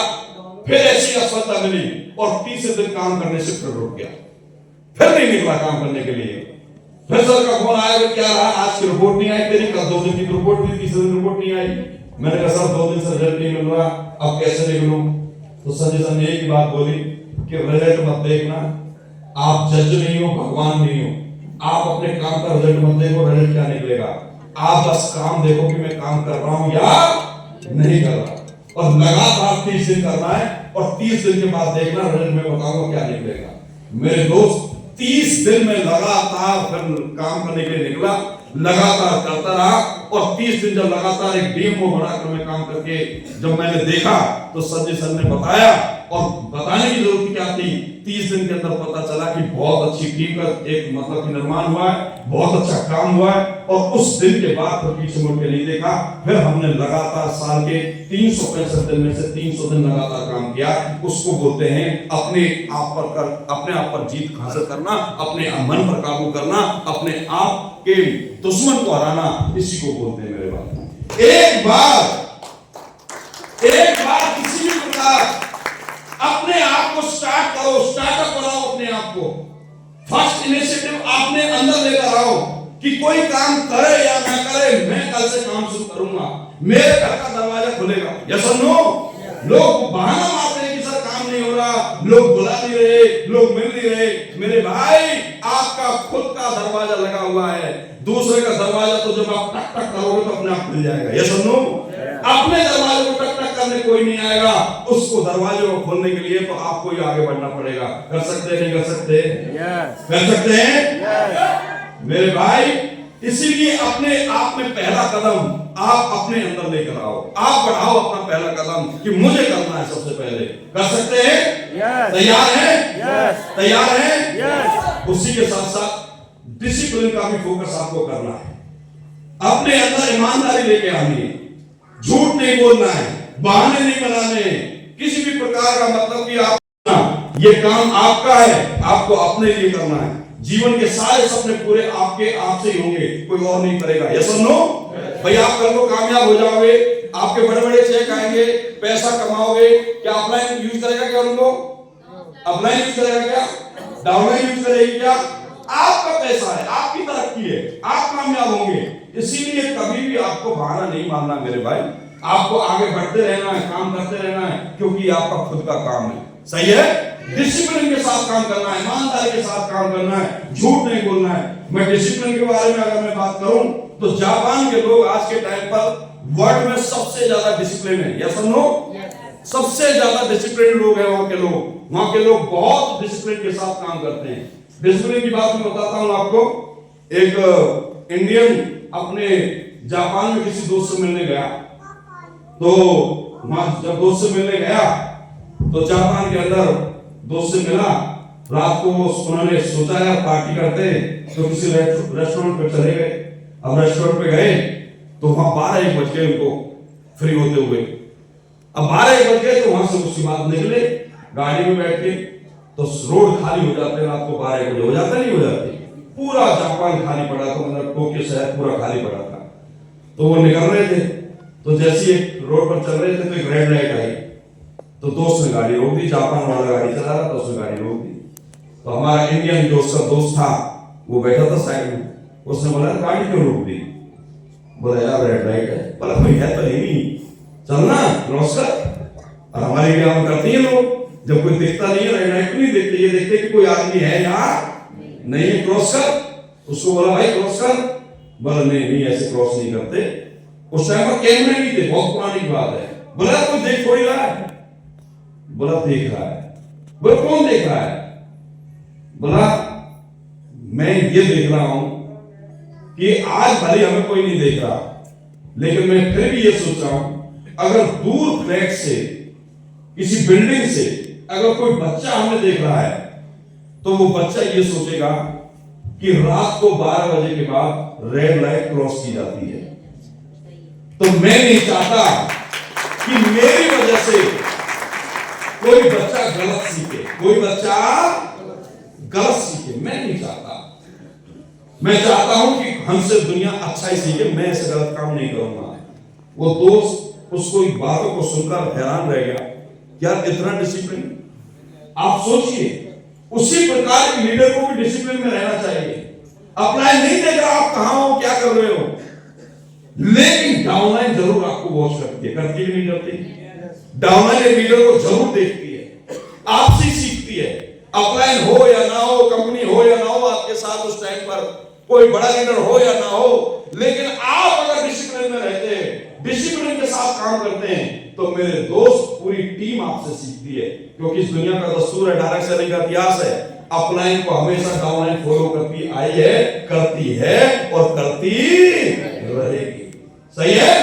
Speaker 2: फिर ऐसी असफलता मिली, और तीसरे दिन काम करने से फिर रुक गया, फिर नहीं निकला काम करने के लिए। फिर सर का फोन आया, क्या रहा, आज की रिपोर्ट नहीं आई तेरी, कल 2 दिन की रिपोर्ट दी, तीसरे दिन रिपोर्ट नहीं आई। मैंने कहा सर 2 दिन से रिजल्ट नहीं मिल रहा, अब कैसे निकलूं? तो संजय सर ने एक ही बात बोली कि रिजल्ट मत देखना, आप जज नहीं हो, भगवान नहीं हो, आप अपने काम का रिजल्ट मत देखो, रिजल्ट क्या निकलेगा, आप बस काम देखो कि मैं काम कर रहा हूं या नहीं कर रहा, और लगातार 30 दिन करना है, और 30 दिन के बाद देखना रिजल्ट में बताऊंगा क्या निकलेगा। मेरे दोस्त 30 दिन में लगातार काम करने के लिए निकला, लगातार करता रहा, और 30 दिन जब लगातार एक डीएमओ बनाकर मैं काम करके जब मैंने देखा तो संजय सर ने बताया, और बताने की जरूरत क्या थी, 30 दिन के अंदर पता चला कि बहुत अच्छी टीम का एक मतलब निर्माण हुआ है, बहुत अच्छा काम हुआ है, और उस दिन के बाद फिर पीछे मुड़ के नहीं देखा। फिर हमने लगातार साल के 365 दिन में से 300 दिन लगातार काम किया। उसको बोलते हैं अपने आप पर जीत हासिल करना, अपने मन पर काबू करना, अपने आप के दुश्मन को हराना, इसी को बोलते हैं मेरे भाई। एक बार किसी भी प्रकार अपने आप को स्टार्ट करो, स्टार्टअप बनाओ अपने आप को, फर्स्ट इनिशिएटिव आपने अंदर लेकर आओ कि कोई काम करे या ना करे, मैं कल से काम शुरू करूंगा, मेरे घर का दरवाजा खुलेगा। यस और नो? लोग बहाना मारते हैं कि सर काम नहीं हो रहा, लोग बुला नहीं रहे, लोग मिल नहीं रहे। मेरे भाई, आपका खुद का दरवाजा लगा हुआ है, दूसरे का दरवाजा तो जब आप टक टक करोगे तो अपने आप खुल जाएगा। यस और नो? अपने दरवाजे को टक टक करने कोई नहीं आएगा, उसको दरवाजे को खोलने के लिए तो आपको ही आगे बढ़ना पड़ेगा। कर सकते हैं नहीं कर सकते? कर सकते हैं मेरे भाई। इसीलिए अपने आप में पहला कदम आप अपने अंदर लेकर आओ, आप बढ़ाओ अपना पहला कदम कि मुझे करना है सबसे पहले। कर सकते हैं? तैयार हैं? तैयार हैं? उसी के साथ साथ डिसिप्लिन का भी फोकस आपको करना है, अपने अंदर ईमानदारी लेके आनी है, झूठ नहीं बोलना है, बहाने नहीं बनाने, किसी भी प्रकार का मतलब कि आप ये काम आपका है, आपको अपने लिए करना है। जीवन के सारे सपने पूरे आपके आप से ही होंगे, कोई और नहीं करेगा। यस और नो? भाई आप कल को कामयाब हो जाओगे, आपके बड़े बड़े चेक आएंगे, पैसा कमाओगे, क्या अपलाइन यूज करेगा क्या उनको? अपलाइन यूज करेगा क्या? डाउनलाइन यूज करेगी क्या? आपका पैसा है, आपकी तरक्की है, आप कामयाब होंगे। इसीलिए कभी भी आपको बहाना नहीं मारना मेरे भाई, आपको आगे बढ़ते रहना है, काम करते रहना है, क्योंकि आपका खुद का काम है। सही है? डिसिप्लिन के साथ काम करना है, ईमानदारी के साथ काम करना है, झूठ नहीं बोलना है। मैं डिसिप्लिन के बारे में अगर मैं बात करूं तो जापान के लोग आज के टाइम पर वर्ल्ड में सबसे ज्यादा डिसिप्लिन है। यस और नो? सबसे ज्यादा डिसिप्लिन लोग हैं वहां के लोग। वहां के लोग बहुत डिसिप्लिन के साथ काम करते हैं। डिसिप्लिन की बात मैं बताता हूं आपको। एक इंडियन अपने जापान में किसी दोस्त से मिलने गया, तो वहां जब दोस्त से मिलने गया तो जापान के अंदर दोस्त से मिला, रात को उन्होंने सोचा यार पार्टी करते हैं, तो किसी रेस्टोरेंट पे चले गए। अब रेस्टोरेंट पे गए तो वहां 12-1 बज गए उनको फ्री होते हुए। अब 12-1 बज गए तो वहां से उसके बाद निकले गाड़ी में बैठ के, तो रोड खाली हो जाते, रात को 12-1 बजे हो जाता नहीं हो जाते, पूरा जापान खाली पड़ा था, मतलब टोक्यो शहर पूरा खाली पड़ा था। तो वो निकल रहे थे, तो जैसे एक रोड पर चल रहे थे तो एक रेड लाइट आई, तो दोस्त ने गाड़ी रोक दी, जापान वाला गाड़ी चला रहा था, उसने गाड़ी रोक दी। तो हमारा इंडियन जो उसका दोस्त था वो बैठा था साइड में, उसने बोला गाड़ी क्यों रोक दी? बोला यार रेड लाइट है। बोला कोई है तो नहीं, चलना क्रॉस कर। और हमारे इंडिया में करते हैं लोग, जब कोई दिखता नहीं है रेड लाइट नहीं देखते, ये देखते कि कोई आदमी है यहाँ नहीं है, क्रॉस कर। उसको बोला भाई क्रॉस कर। बोला नहीं ऐसे क्रॉस नहीं करते। उस टाइम पर कैमरे नहीं थे, बहुत पुरानी बात है। बोला कोई देख थोड़ी रहा है? बोला देख रहा है। बोला कौन देख रहा है? बोला मैं ये देख रहा हूं कि आज भले हमें कोई नहीं देख रहा, लेकिन मैं फिर भी ये सोच रहा हूं अगर दूर फ्लैट से किसी बिल्डिंग से अगर कोई बच्चा हमें देख रहा है तो वो बच्चा ये सोचेगा कि रात को 12 बजे के बाद रेड लाइट क्रॉस की जाती है। तो मैं नहीं चाहता कि मेरी वजह से कोई बच्चा गलत सीखे, कोई बच्चा गलत सीखे, मैं नहीं चाहता। मैं चाहता हूं कि हमसे दुनिया अच्छा ही सीखे, मैं ऐसे गलत काम नहीं करूंगा। वो दोस्त उसको इन बातों को सुनकर हैरान रह गया, यार इतना डिसिप्लिन। आप सोचिए, उसी प्रकार के लीडर को भी डिसिप्लिन में रहना चाहिए। अप्लाई नहीं देगा आप कहां हो, क्या कर रहे हो, लेकिन डाउनलाइन जरूर आपको वॉच करती है कि नहीं करती? डाउनलाइन एक लीडर को जरूर देखती है, आपसे सीखती है। अपलाइन हो या ना हो, कंपनी हो या ना हो आपके साथ उस टाइम पर, कोई बड़ा लीडर हो या ना हो, लेकिन आप अगर डिसिप्लिन में रहते हैं, डिसिप्लिन के साथ काम करते हैं, तो मेरे दोस्त पूरी टीम आपसे सीखती है। क्योंकि इस दुनिया का दस्तूर है, डायरेक्ट सेलिंग का इतिहास है, अपलाइन को हमेशा डाउनलाइन फॉलो करती आई है, करती है और करती रहेगी। सही है?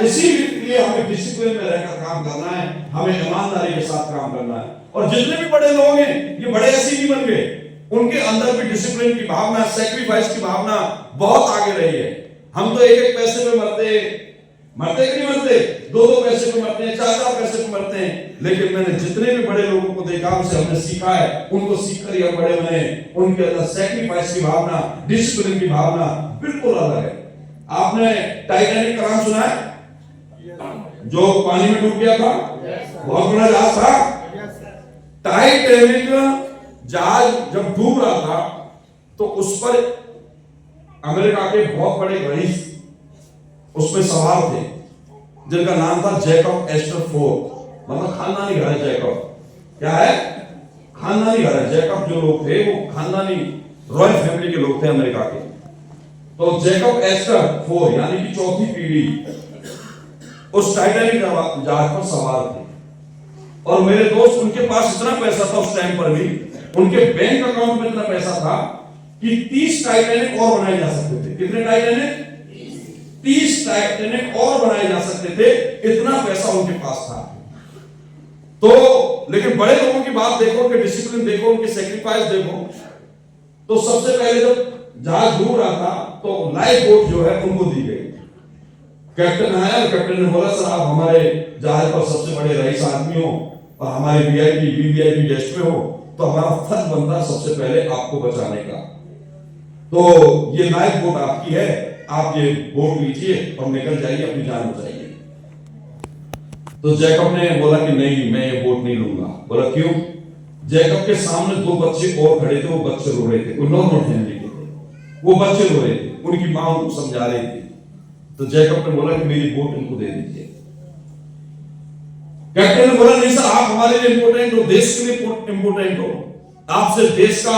Speaker 2: इसीलिए हमें डिसिप्लिन में रहकर काम करना है, हमें ईमानदारी के साथ काम करना है। और जितने भी बड़े लोग हैं, ये बड़े ऐसे ही बन गए, उनके अंदर भी डिसिप्लिन की भावना, सैक्रिफाइस की भावना बहुत आगे रही है। हम तो एक एक पैसे पे मरते कि नहीं मरते, दो दो पैसे पे मरते हैं, चार चार पैसे पे मरते हैं। लेकिन मैंने जितने भी बड़े लोगों को देखा, उनसे हमने सीखा है, उनको सीख कर यह बड़े बने। उनके अंदर सैक्रिफाइस की भावना, डिसिप्लिन की भावना बिल्कुल अलग है। आपने टाइटैनिक का नाम सुना है, जो पानी में डूब गया था, बहुत बड़ा जहाज था। टाइटैनिक जहाज जब डूब रहा था तो उस पर अमेरिका के बहुत बड़े रईस उसमें सवार थे, जिनका नाम था जैकब एस्टर फोर्ड। मतलब खानदानी घर है जैकब। क्या है? खानदानी घर है। जैकब जो लोग थे वो खानदानी रॉयल फैमिली के लोग थे अमेरिका के। तो जैकब एस्टर फोर्ड यानी कि चौथी पीढ़ी उस टाइटैनिक जहाज पर सवार थे। और मेरे दोस्त, उनके पास इतना पैसा था उस टाइम पर भी, उनके बैंक अकाउंट में इतना पैसा था कि 30 टाइटैनिक और बनाए जा सकते थे। कितने टाइटैनिक? 30 टाइटैनिक और बनाए जा सकते थे, इतना पैसा उनके पास था। तो लेकिन बड़े लोगों की बात देखो, उनके डिसिप्लिन देखो, उनके सैक्रिफाइस देखो। तो सबसे पहले जब जहाज डूब रहा था तो लाइफ बोट जो है उनको दी गई। कैप्टन आया और कैप्टन ने बोला, सर आप हमारे जहाज पर सबसे बड़े रईस आदमी हो और हमारे वीआईपी वीवीआईपी गेस्ट में हो, तो हमारा फर्ज बनता है सबसे पहले आपको बचाने का। तो ये लाइफ बोट आपकी है, आप ये बोट लीजिए और निकल जाइए, अपनी जान बचाइए। तो जैकब ने बोला कि नहीं, मैं ये बोट नहीं लूंगा। बोला क्यों? जैकब के सामने दो बच्चे और खड़े थे, वो बच्चे रो रहे थे, कोई नॉर्मल फैमिली के थे, वो बच्चे रो रहे थे, उनकी मां उनको समझा रही थी। तो जैकब ने बोला कि मेरी बोट इनको दे दीजिए। कैप्टन ने बोला नहीं सर, आप हमारे लिए इंपोर्टेंट हो, देश के लिए इंपोर्टेंट हो, आपसे देश का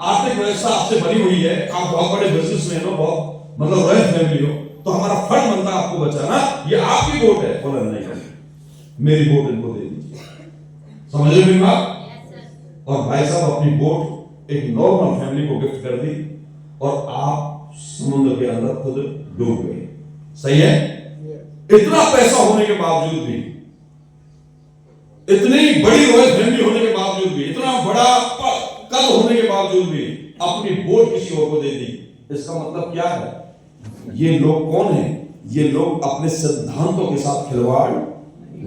Speaker 2: आर्थिक व्यवस्था आपसे बनी हुई है, आप बहुत बड़े बिजनेसमैन हो, बहुत मतलब रॉयल फैमिली हो, तो हमारा फर्ज बनता है आपको बचाना, ये आपकी बोट है। बोला नहीं, मेरी बोट इनको दे दीजिए। समझ रहे मेरी बात? और भाई साहब अपनी बोट एक नॉर्मल फैमिली को गिफ्ट कर दी और आप समुद्र के अंदर खुद डूब गए। सही है? इतना पैसा होने के बावजूद भी, इतनी बड़ी रॉयल फैमिली होने के बावजूद भी, इतना बड़ा कद होने के बावजूद भी अपनी बोट किसी और को दे दी। इसका मतलब क्या है? ये लोग कौन है? ये लोग अपने सिद्धांतों के साथ खिलवाड़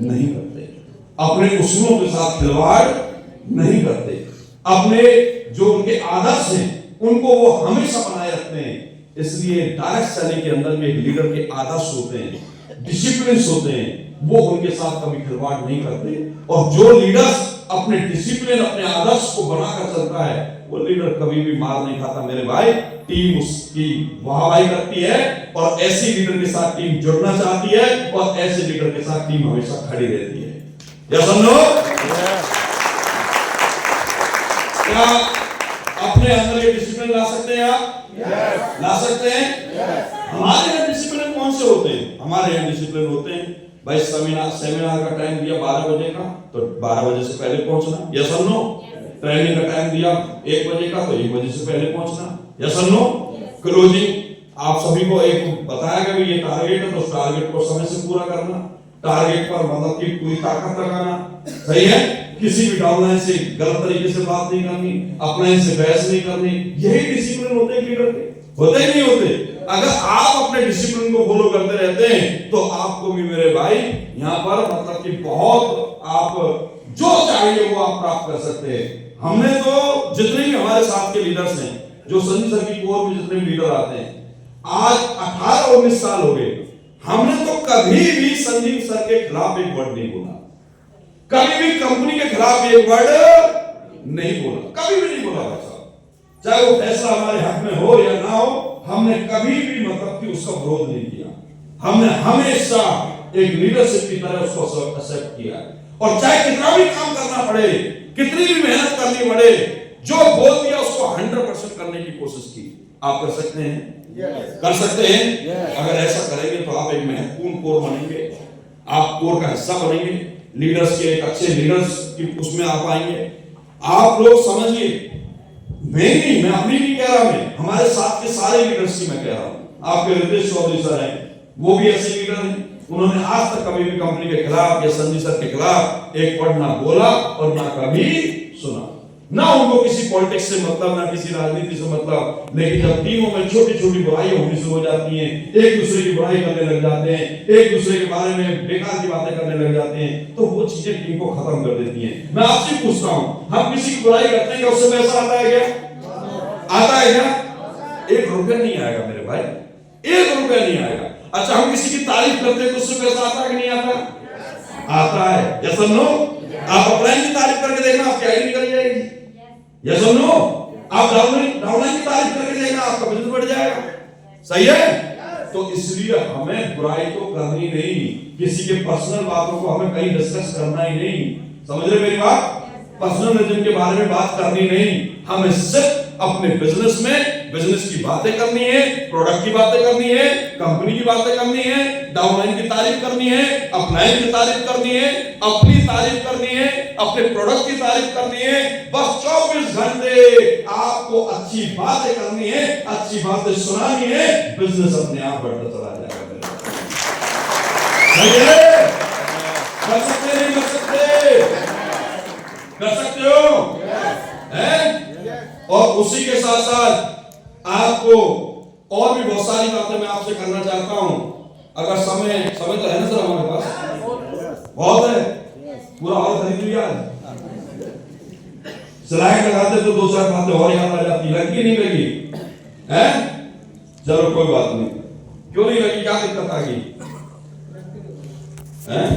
Speaker 2: नहीं करते, अपने उसूलों के साथ खिलवाड़ नहीं करते, अपने जो उनके आदर्श हैं उनको वो हमेशा बनाए रखते हैं। इसलिए डायरेक्ट सेलिंग के अंदर में एक लीडर के आदर्श होते हैं, डिसिप्लिन होते हैं, वो उनके साथ कभी खिलवाड़ नहीं करते। और जो लीडर्स अपने डिसिप्लिन, अपने आदर्श को बनाकर चलता है, वो लीडर कभी भी मार नहीं खाता मेरे भाई। टीम उसकी वाहवाही करती है और ऐसी लीडर के साथ टीम जुड़ना चाहती है और ऐसे लीडर के साथ टीम हमेशा खड़ी रहती है। या सुनो, क्या अपने अंदर ये डिसिप्लिन ला सकते हैं आप? ला सकते हैं? हमारे यहाँ डिसिप्लिन कौन से होते हैं? हमारे यहाँ डिसिप्लिन होते हैं भाई, सेमिनार का टाइम दिया 12 बजे का, तो 12 बजे से पहले पहुंचना। या सुनो, ट्रेनिंग का टाइम दिया 1 बजे का, तो 1 बजे से पहले पहुंचना। या सुनो, क्लोजिंग आप सभी को एक बताया कि ये टारगेट है, तो उस टारगेट को समय से पूरा करना, टारगेट पर मतलब की पूरी ताकत लगाना। सही है? किसी भी डाउनलाइन से गलत तरीके से बात नहीं करनी, अपने से बहस नहीं करनी। यही डिसिप्लिन होते हैं लीडर के, होते ही नहीं होते? अगर आप अपने डिसिप्लिन को फॉलो करते रहते हैं तो आपको भी मेरे भाई यहाँ पर मतलब कि बहुत आप जो चाहिए वो आप प्राप्त कर सकते हैं। हमने तो जितने भी हमारे साथ के लीडर्स हैं, जो संजय सर की कोर में जितने भी लीडर आते हैं, आज 18-19 साल हो गए, हमने तो कभी भी संजीव सर के खिलाफ एक वर्ड नहीं बोला, कभी भी कंपनी के खिलाफ एक वर्ड नहीं बोला, कभी भी नहीं बोला भाई साहब। चाहे वो फैसला हमारे हक में हो या ना हो, हमने कभी भी मतलब कि उसका विरोध नहीं किया। हमने हमेशा एक लीडरशिप की तरह उसको एक्सेप्ट किया है। और चाहे कितना भी काम करना पड़े, कितनी भी मेहनत करनी पड़े, जो बोल दिया उसको 100% करने की कोशिश की। आप कर सकते हैं? कर सकते हैं? अगर ऐसा करेंगे तो आप एक महत्वपूर्ण कोर बनेंगे, आप कोर का हिस्सा बनेंगे, लीडर्स के एक अच्छे लीडर्स की उसमें आप आएंगे। आप लोग समझिए, मैं अपनी नहीं कह रहा, मैं हमारे साथ के सारे लीडर्स की मैं कह रहा हूं। आपके रितेश चौधरी सर हैं, वो भी ऐसे लीडर हैं, उन्होंने आज तक कभी भी कंपनी के खिलाफ या संजय सर के खिलाफ एक वर्ड ना बोला और ना कभी सुना। ना उनको किसी पॉलिटिक्स से मतलब, ना किसी राजनीति से मतलब। लेकिन जब टीमों में छोटी छोटी बुराइयां होनी शुरू हो जाती हैं, एक दूसरे की बुराई करने लग जाते हैं, एक दूसरे के बारे में बेकार की बातें करने लग जाते हैं, तो वो चीजें टीम को खत्म कर देती हैं। मैं आपसे पूछता हूं, हम किसी की बुराई करते हैं क्या उससे पैसा आता है क्या? आता है क्या? 1 रुपया नहीं आएगा मेरे भाई, 1 रुपया नहीं आएगा। अच्छा, हम किसी की तारीफ करते हैं तो उससे पैसा आता है कि नहीं आता? आता है। यस और नो? आप अपलाइन की तारीफ करके देखना, आपकी आईडी निकल जाएगी। यस और नो? आप डाउनलाइन की तारीफ करके देखना, आपका बिजनेस बढ़ जाएगा। सही है? तो इसलिए हमें बुराई तो करनी नहीं, किसी के पर्सनल बातों को हमें कहीं डिस्कस करना ही नहीं। समझ रहे मेरी बात? पर्सनलिज्म के बारे में बात करनी नहीं, हमें सिर्फ अपने बिजनेस में बिजनेस की बातें करनी है, प्रोडक्ट की बातें करनी है, कंपनी की बातें करनी है, डाउनलाइन की तारीफ करनी है, अपलाइन की तारीफ करनी है, अपनी तारीफ करनी है, अपने प्रोडक्ट की तारीफ करनी है। बस 24 घंटे आपको अच्छी बातें करनी है, अच्छी बातें सुनानी है, बिजनेस अपने आप बढ़ता चला जाएगा। कर सकते नहीं कर सकते? कर सकते हो? हैं? और उसी के साथ साथ आपको और भी बहुत सारी बातें मैं आपसे करना चाहता हूं। अगर समय तो है ना सर हमारे पास? बहुत है, पूरा हॉल खरीद लिया। स्लाइड लगाते तो 2-4 बातें और याद आ जाती, लगी नहीं लगी? हैं? चलो कोई बात नहीं। क्यों नहीं लगी? क्या दिक्कत आ गई? हैं?